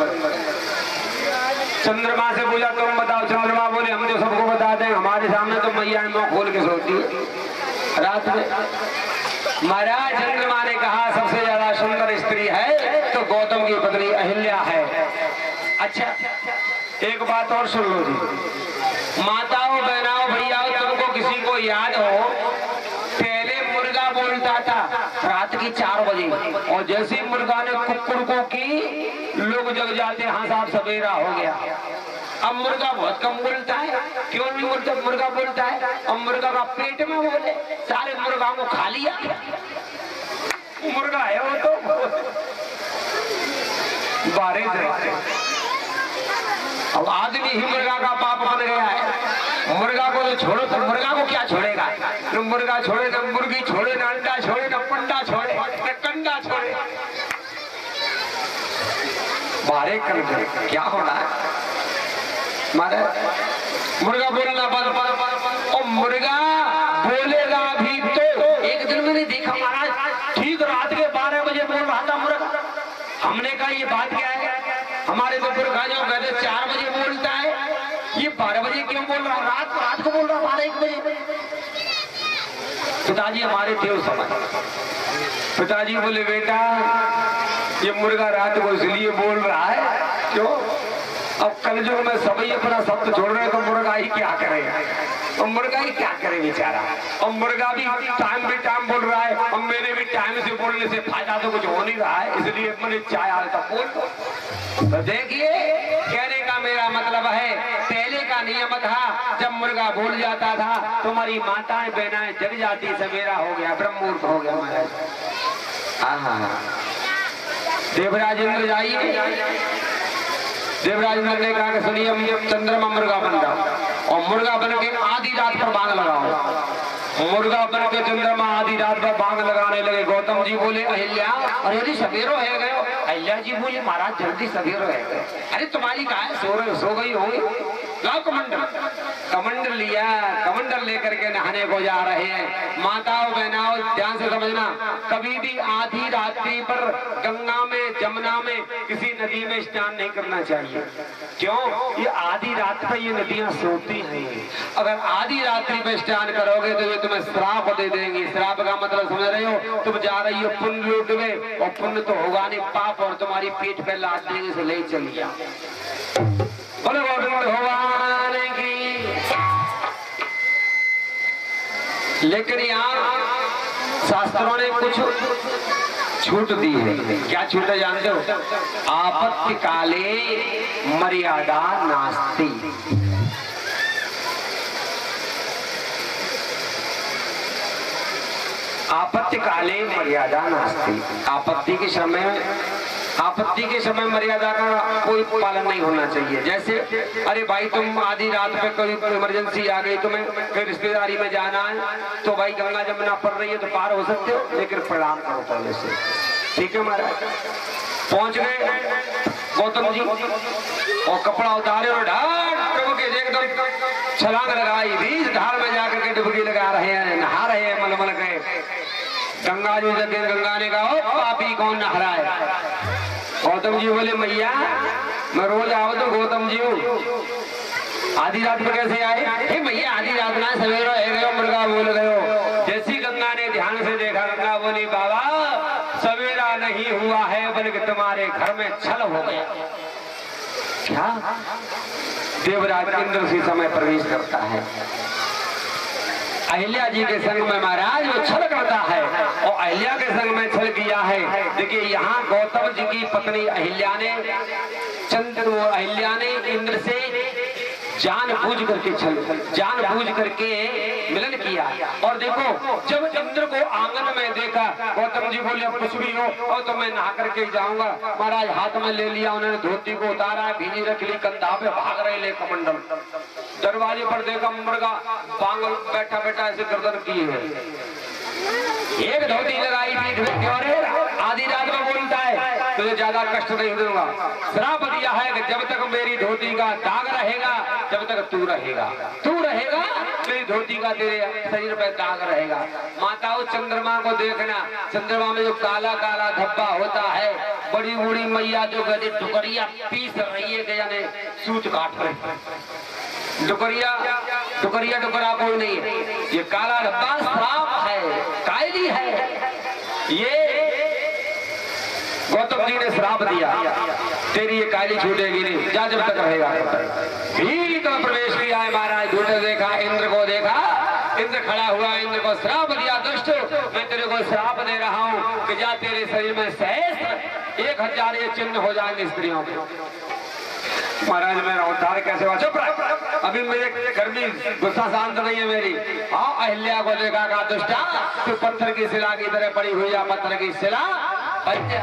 चंद्रमा से पूछा तुम बताओ, चंद्रमा बोले हम जो सबको बता दें, हमारे सामने तो मैया मुंह खोल के सोती है रात में। महाराज चंद्रमा ने कहा सबसे ज्यादा सुंदर स्त्री है तो गौतम की पत्नी अहिल्या है। अच्छा एक बात और सुन लो जी, माताओं बहनाओं भैया तुमको किसी को याद हो पहले मुर्गा बोलता था रात की 4 बजे और जैसे ही मुर्गा ने कुक्कुड़ की लोग जग जाते, हाँ साहब सवेरा हो गया। अब मुर्गा बहुत कम बोलता है, क्यों नहीं मुर्गा बोलता है? अब मुर्गा का पेट में बोले, सारे मुर्गा को खा लिया, मुर्गा है वो तो 12। अब आदमी ही मुर्गा का पाप बन गया है। मुर्गा को तो छोड़ो, तो मुर्गा को क्या छोड़ेगा? न मुर्गा छोड़े, न मुर्गी छोड़े, न अंडा छोड़े, न पंडा छोड़े, न कंडा छोड़े, 12 कर क्या हो रहा है? मारे मुर्गा बोलना बंद, और मुर्गा बोलेगा भी तो। एक दिन मैंने देखा महाराज ठीक रात के 12 बजे बोल रहा था मुर्गा। हमने कहा ये बात क्या है? हमारे तो मुर्गा जो कहते 4 बजे बोलता है, ये 12 बजे क्यों बोल रहा? रात को बोल रहा 12-1 बजे। पिताजी हमारे थे उस समय। पिताजी बोले बेटा ये मुर्गा रात को इसलिए बोल रहा है, क्यों? अब कलयुग में सभी अपना शब्द छोड़ रहे तो मुर्गा ही क्या करेगा? और मुर्गा ही क्या करे बेचारा? और मुर्गा भी टाइम बोल रहा है, और मेरे भी टाइम से बोलने से फायदा तो कुछ हो नहीं रहा है, इसलिए मैंने चाय आया था बोल। तो देखिए कहने का मेरा मतलब है पहले का नियम था जब मुर्गा बोल जाता था तुम्हारी माताएं बहनाएं जग जाती, सवेरा हो गया, ब्रह्ममुहूर्त हो गया महाराज। हाँ देवराज इंद्र जाइए। देवराज इंद्र ने कहा कि सुनिए चंद्रमा मुर्गा बन रहा और मुर्गा बन के आधी रात पर बांग लगाओ। मुर्गा बन के चंद्रमा आधी रात पर बांग लगाने लगे। गौतम जी बोले अहिल्या अरे यदि सवेरो है गए। अहिल्या जी बोले महाराज जल्दी सवेरो है गए। अरे तुम्हारी कहा है सो गई होगी, लाओ कमंडल। कमंडल लिया, कमंडल लेकर के नहाने को जा रहे हैं। माताओं बहनाओं ध्यान से समझना, कभी भी आधी रात्रि पर गंगा में जमुना में किसी नदी में स्नान नहीं करना चाहिए। क्यों? ये आधी रात पर ये नदियां सोती हैं। अगर आधी रात्रि में स्नान करोगे तो ये तुम्हें श्राप दे देंगी। श्राप का मतलब समझ रहे हो? तुम जा रही हो पुण्य लूट में और पुण्य तो होगा नहीं, पाप और तुम्हारी पीठ पे लाद देंगे से ले चलिए। बोलो गोविंद भगवान की। लेकिन यहाँ शास्त्रों ने कुछ छूट दी है। क्या छूट है जानते हो? आपत्ति काले मर्यादा नास्ति। आपत्ति काले मर्यादा नास्ति। आपत्ति के समय मर्यादा का कोई पालन नहीं होना चाहिए। जैसे अरे भाई तुम आधी रात में कोई इमरजेंसी आ गई, तुम्हें कोई रिश्तेदारी में जाना है, तो भाई गंगा जमुना पड़ रही है तो पार हो सकते हो, लेकिन प्रणाम करो पहले से। ठीक है महाराज। पहुंच गए गौतम जी और कपड़ा उतारे और डुबकी एकदम छलांग लगाई, बीच धार में जाकर के डुबकी लगा रहे हैं, नहा रहे हैं मलमल के। गंगा जी से गंगा ने कहा, ओ पापी कौन नहा रहा है? गौतम जी बोले, मैया मैं रोज आओ तो गौतम जी हूँ, आधी रात में कैसे आए? हे मैया आधी रात ना सवेरा है गयो, मुर्गा बोल गयो। जैसी गंगा ने ध्यान से देखा, गंगा बोली, बाबा सवेरा नहीं हुआ है बल्कि तुम्हारे घर में छल हो गया। क्या? देवराज इंद्र उसी समय प्रवेश करता है अहिल्या जी के संग में। महाराज वो छल करता है और अहिल्या के संग में छल किया है। देखिए यहाँ गौतम जी की पत्नी अहिल्या ने इंद्र से जानबूझ करके मिलन किया। और देखो जब इंद्र को आंगन में देखा, गौतम जी बोले अब कुछ भी हो और तो मैं नहा करके जाऊंगा। महाराज हाथ में ले लिया, उन्होंने धोती को उतारा, भीजी रख ली, कंधा पे भाग रहे ले कमंडल। दरवाजे पर देखा मुर्गा पागल बैठा बैठा ऐसे गर्दन किए है, एक धोती लगाई पीठ में। आधी रात में बोलता है तुझे ज्यादा कष्ट नहीं दूंगा, श्राप दिया है कि जब तक मेरी धोती का दाग रहेगा, जब तक तू रहेगा मेरी धोती का तेरे शरीर पर दाग रहेगा। माताओं चंद्रमा को देखना, चंद्रमा में जो काला काला धब्बा होता है, बड़ी बूढ़ी मैया जो गदी टुकड़िया पीस रही है, यानी सूत काट रही है। टुकड़िया कोई नहीं है, ये काला धब्बा श्राप है, कायली है। ये गौतम जी ने श्राप दिया, तेरी ये कायली छूटेगी नहीं, जा जब तक रहेगा। भीतर प्रवेश किया है महाराज। दूर देखा, इंद्र को देखा, इंद्र खड़ा हुआ, इंद्र को श्राप दिया, दुष्ट मैं तेरे को श्राप दे रहा हूँ कि जा तेरे शरीर में सहस्त्र 1000 ये चिन्ह हो जाएंगे स्त्रियों के। महाराज मेरा उद्धार कैसे हुआ? चुप रह, अभी मेरे घर में गुस्सा शांत नहीं है मेरी। हाँ अहिल्या को देखा, कहा दुष्टा तू पत्थर की शिला की तरह पड़ी हुई है, पत्थर की शिला बन जा।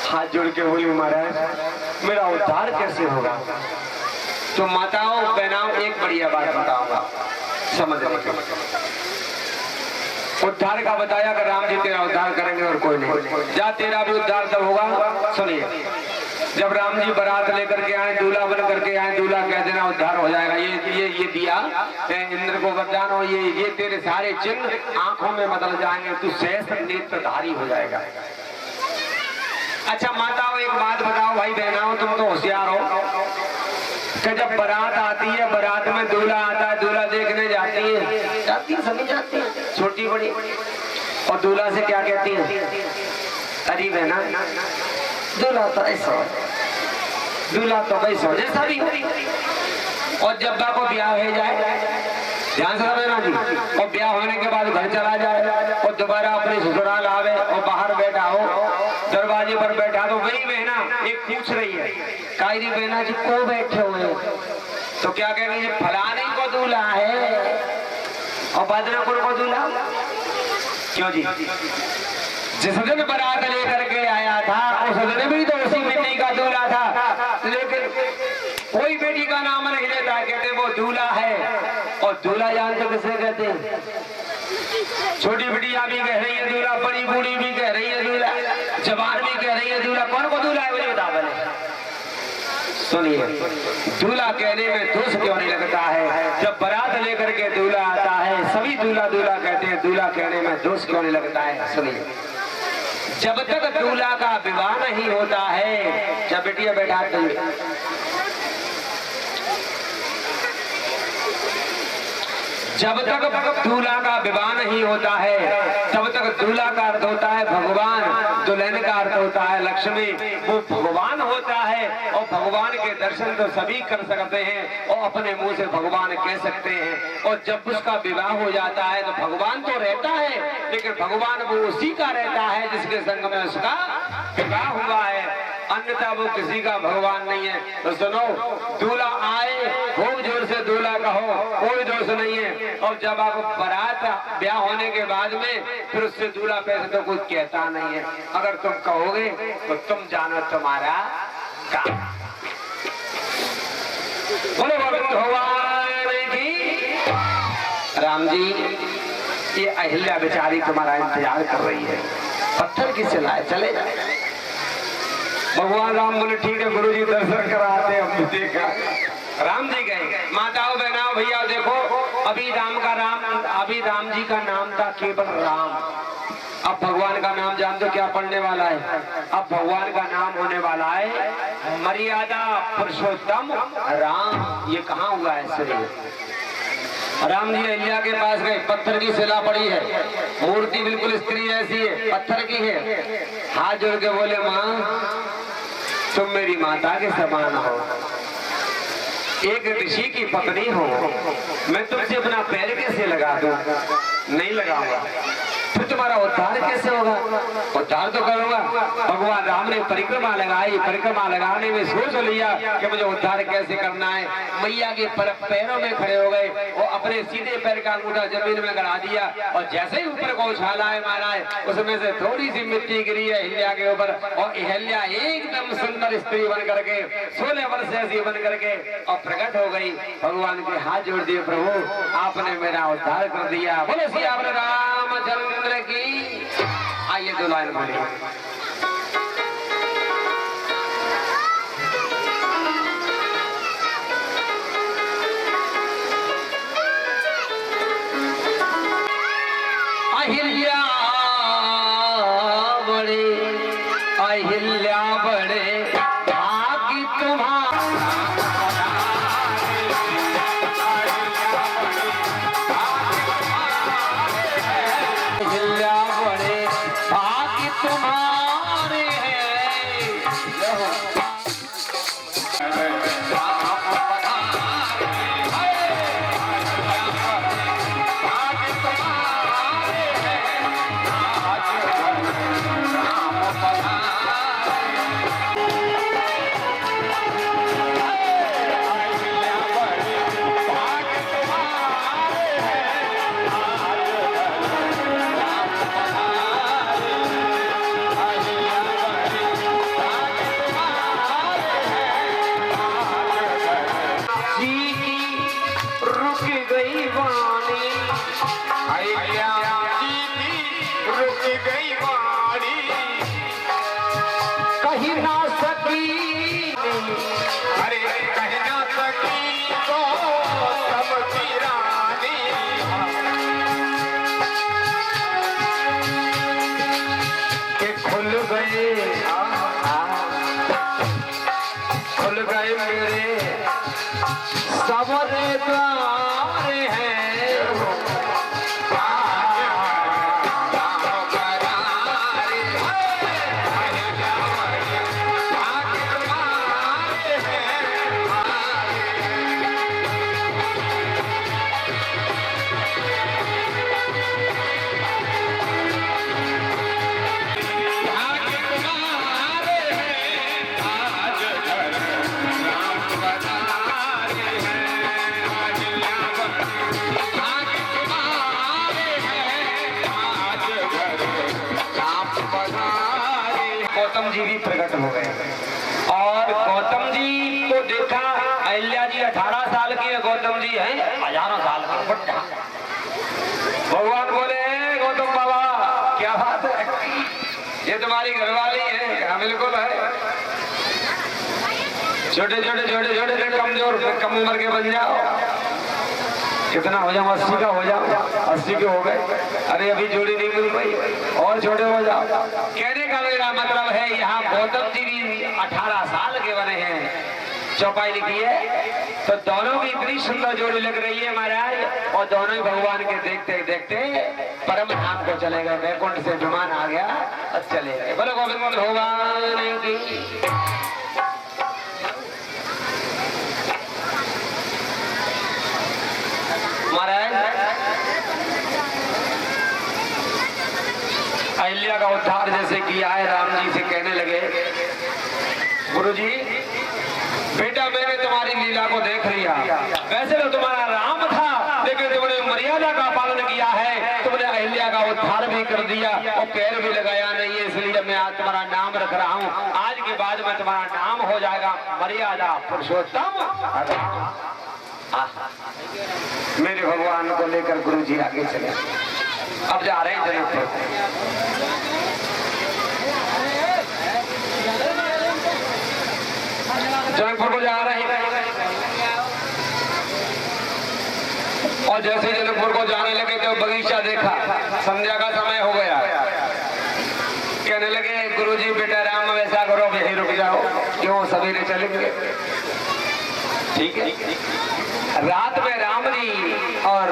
हाथ जोड़ के बोली महाराज मेरा उद्धार कैसे होगा? तो माताओं बहनाओं एक बढ़िया बात बताऊंगा, समझने के। उद्धार का बताया कि राम जी तेरा उद्धार करेंगे और कोई नहीं। जा तेरा भी उद्धार तब होगा। सुनिए, जब राम जी बारात लेकर के आए, दूल्हा बन करके आए, दूल्हा कह देना उद्धार हो जाएगा। ये दिया इंद्र को वरदान, और ये तेरे सारे चिन्ह आंखों में बदल जाएंगे, तू सहस्त्र नेत्रधारी हो जाएगा। अच्छा माताओं एक बात बताओ, भाई बहनाओं तुम तो होशियार हो कि जब बारात आती है, बारात में दूल्हा आता है, दूल्हा देखने जाती है सभी जाती है, छोटी बड़ी, और दूल्हा से क्या कहती है? अरे बहना दूल्हा तो ऐसा जैसा भी। और जब को ब्याह हो जाए, ध्यान से समझना जी, और ब्याह होने के बाद घर चला जाए और दोबारा अपने ससुराल आवे और बाहर बैठा हो, दरवाजे पर बैठा, तो वही बहना एक पूछ रही है, कायरी बहना जी को बैठे हुए, तो क्या कहेंगे? फलाने को दूल्हा है और बदनापुर को दूल्हा। क्यों जी? जिस दिन बारात लेकर के आया था उस दिन भी तो उसी बेटी का दूल्हा था, लेकिन कोई बेटी का नाम नहीं लेता, कहते वो दूल्हा है। और दूल्हा जानते किसे कहते हैं? छोटी बिटिया भी कह रही है दूल्हा, बड़ी बूढ़ी भी कह रही है दूल्हा, जवान भी कह रही है दूल्हा। कौन को दूल्हा है मुझे बता बने। सुनिए, दूल्हा कहने में दोष क्यों नहीं लगता है? जब बारात लेकर के दूल्हा आता है, सभी दूल्हा दूल्हा कहते हैं, दूल्हा कहने में दोष क्यों नहीं लगता है? सुनिए, जब तक दूल्हा का विवाह नहीं होता है, जब बेटियां बैठाते जब तक दूल्हा का विवाह नहीं होता है तब तक दूल्हा का अर्थ होता है भगवान, दुल्हन का अर्थ होता है लक्ष्मी। वो भगवान होता है और भगवान के दर्शन तो सभी कर सकते हैं और अपने मुंह से भगवान कह सकते हैं। और जब उसका विवाह हो जाता है तो भगवान तो रहता है लेकिन भगवान वो उसी का रहता है जिसके संग में उसका विवाह हुआ है, अन्यथा वो किसी का भगवान नहीं है। तो सुनो, दूल्हा आए खूब जोर से दूल्हा कहो, कोई दोष नहीं है। और जब आप बारात ब्याह होने के बाद में फिर उससे दूल्हा पैसे तो कुछ कहता नहीं है। अगर तुम कहोगे तो तुम जानो तुम्हारा काम। बोलो भगवान की। राम जी, ये अहिल्या बेचारी तुम्हारा इंतजार कर रही है, पत्थर की सिलाए चले जाए। भगवान राम बोले ठीक है गुरु जी, दर्शन कराते हम देखा। राम जी गए, माताओं बहनाओं भैया देखो, अभी राम जी का नाम था केवल राम। अब भगवान का नाम जान दो क्या पढ़ने वाला है। अब भगवान का नाम होने वाला है मर्यादा पुरुषोत्तम राम। ये कहाँ हुआ है शरीर। राम जी अहिल्या के पास गए, पत्थर की शिला पड़ी है, मूर्ति बिल्कुल स्त्री ऐसी है, पत्थर की है। हाथ जोड़ के बोले माँ तुम मेरी माता के समान हो, एक ऋषि की पत्नी हो, मैं तुमसे अपना पैर कैसे लगा दूं? नहीं लगाऊंगा। फिर तुम्हारा उद्धार कैसे होगा? उद्धार तो करूंगा। भगवान राम ने परिक्रमा लगाई, परिक्रमा लगाने में सोच लिया कि मुझे उद्धार कैसे करना है। मैया के पैरों में खड़े हो गए और अपने सीधे पैर का अंगूठा जमीन में गड़ा दिया और जैसे ही ऊपर को उछाला है मारा है, उसमें से थोड़ी सी मिट्टी गिरी है अहिल्या के ऊपर और अहिल्या एकदम सुंदर स्त्री बन करके 16 वर्ष ऐसी बन करके और प्रकट हो गई। भगवान के हाथ जोड़ दिए, प्रभु आपने मेरा उद्धार कर दिया। बोलो श्री रामचंद्र की। आइए दो लाइन बोलिए। अहिल्या बड़े भाग्य तुम्हारा, अहिल्या बड़े भाग्य तुम्हारे हैं। कहीं ना सकी, अरे कहीं ना सकी तो सबकी रानी, के खुल गए मेरे सबरे द्वार हैं। गौतम जी भी प्रकट हो गए और गौतम जी को देखा। अहिल्या जी 18 साल की है, गौतम जी हैं हजारों साल के। भगवान बोले गौतम बाबा क्या बात है, ये तुम्हारी घरवाली है? हाँ बिल्कुल है। छोटे छोटे छोटे छोटे से कमजोर कम उम्र के बन जाओ। कितना हो जाओ? 80 का हो जाओ। 80 के हो गए, अरे अभी जोड़ी नहीं मिल पाई और छोटे हो जाओ। कहने का मेरा मतलब है यहाँ गौतम जी भी 18 साल के बने हैं। चौपाई लिखी है तो दोनों की इतनी सुंदर जोड़ी लग रही है महाराज, और दोनों ही भगवान के देखते देखते परम धाम को चले गए। वैकुंठ से विमान आ गया और चले गए। बोलो गोविंद भगवान की। महाराज अहिल्या का उद्धार जैसे किया है, राम जी से कहने लगे गुरुजी बेटा मैंने तुम्हारी लीला को देख लिया, वैसे तो तुम्हारा राम था लेकिन तुमने मर्यादा का पालन किया है, तुमने अहिल्या का उद्धार भी कर दिया और पैर भी लगाया नहीं है, इसलिए मैं आज तुम्हारा नाम रख रहा हूँ। आज के बाद में तुम्हारा नाम हो जाएगा मर्यादा पुरुषोत्तम। मेरे भगवान को लेकर गुरुजी आगे चले। अब जा रहे हैं जनकपुर। जनकपुर को जा रहे हैं और जैसे ही जनकपुर को जाने लगे तो बगीचा देखा, संध्या का समय हो गया। कहने लगे गुरुजी बेटा राम वैसा करो यहीं रुक जाओ, क्यों सवेरे चलेंगे। ठीक है। रात में राम जी और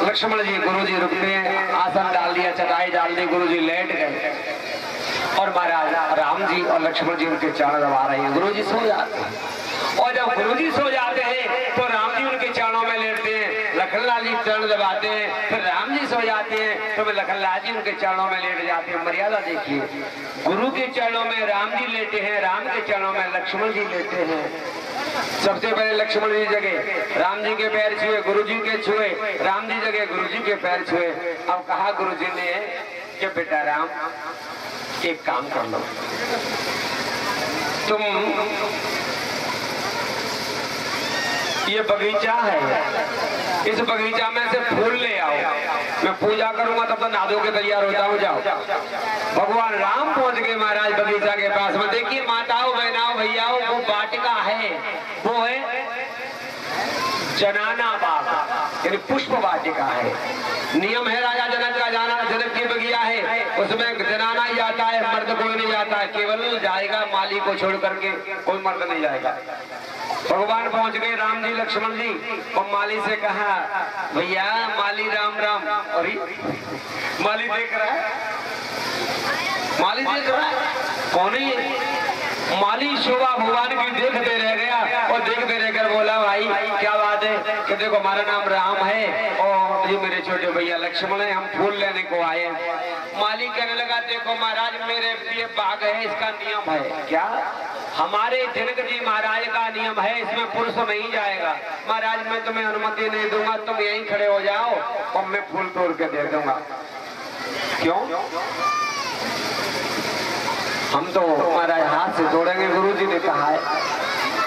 लक्ष्मण जी गुरुजी रुकते हैं, आसन डाल दिया, चटाई डाल दी, गुरुजी लेट गए और महाराज राम जी और लक्ष्मण जी उनके चरण दबा रहे हैं। गुरुजी सो जाते हैं और जब गुरुजी सो जाते हैं तो राम जी उनके चरणों में लेटते हैं, लखनलाल जी चरण दबाते हैं, फिर राम जी सो जाते हैं तो लखनलाल जी उनके चरणों में लेट जाते हैं। मर्यादा देखिए, गुरु के चरणों में राम जी लेटे हैं, राम के चरणों में लक्ष्मण जी लेटे हैं। सबसे पहले लक्ष्मण जी जगह राम जी के पैर छुए, गुरु जी के छुए, राम जी जगह गुरु जी के पैर छुए। अब कहा गुरु जी ने कि बेटा राम एक काम कर लो, तुम ये बगीचा है, इस बगीचा में से फूल ले आओ, मैं पूजा करूंगा तब तो नादो के तैयार होता हूँ, जाओ। भगवान राम पहुंच गए महाराज बगीचा के पास में। देखिए माताओं बहनाओं भैयाओं, वो वाटिका है, वो है जनाना बाग, यानी पुष्प वाटिका है। नियम है राजा जनक का जाना, जनक की बगिया है, उसमें जनाना ही जाता है, मर्द कोई नहीं जाता है, केवल जाएगा माली को छोड़ करके, कोई मर्द नहीं जाएगा। भगवान पहुंच गए राम जी लक्ष्मण जी और माली से कहा भैया माली राम राम। अरे माली देख रहा है, माली देख रहा है, कौन है माली? शोभा भगवान की देखते रह गया और देखते रहकर बोला भाई क्या बात है? कि देखो हमारा नाम राम है और ये मेरे छोटे भैया लक्ष्मण है, हम फूल लेने को आए। माली कहने लगा देखो महाराज मेरे ये बाग है, इसका नियम है। क्या? हमारे जनक जी महाराज का नियम है, इसमें पुरुष नहीं जाएगा। महाराज मैं तुम्हें अनुमति नहीं दूंगा, तुम यहीं खड़े हो जाओ और मैं फूल तोड़ के दे दूंगा। क्यों? हम तो महाराज हाथ से तोड़ेंगे, गुरु जी ने कहा है।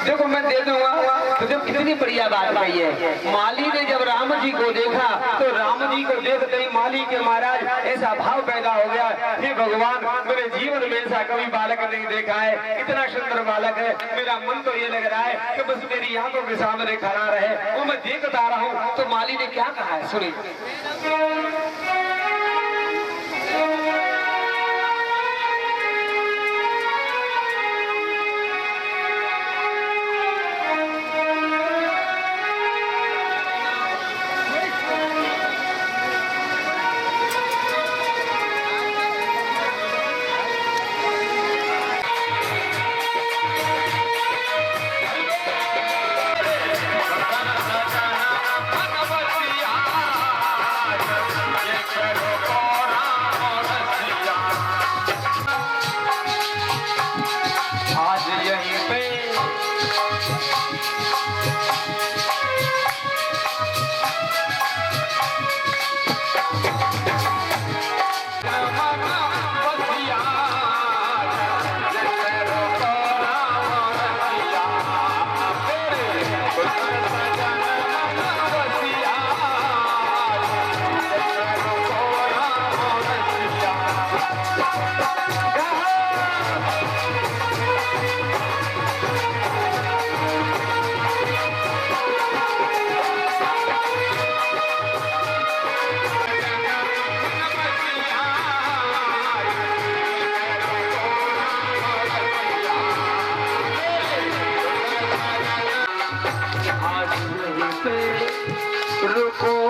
देखो मैं दे दूंगा, तो जब कितनी बढ़िया बात कही है। माली ने जब राम जी को देखा तो राम जी को देखते ही माली के महाराज ऐसा भाव पैदा हो गया, हे भगवान मेरे जीवन में ऐसा कभी बालक नहीं देखा है, इतना सुंदर बालक है। मेरा मन तो ये लग रहा है कि बस मेरी आंखों के सामने खड़ा रहे, वो मैं देखता रहा हूँ। तो माली ने क्या कहा है सुनिए। रुको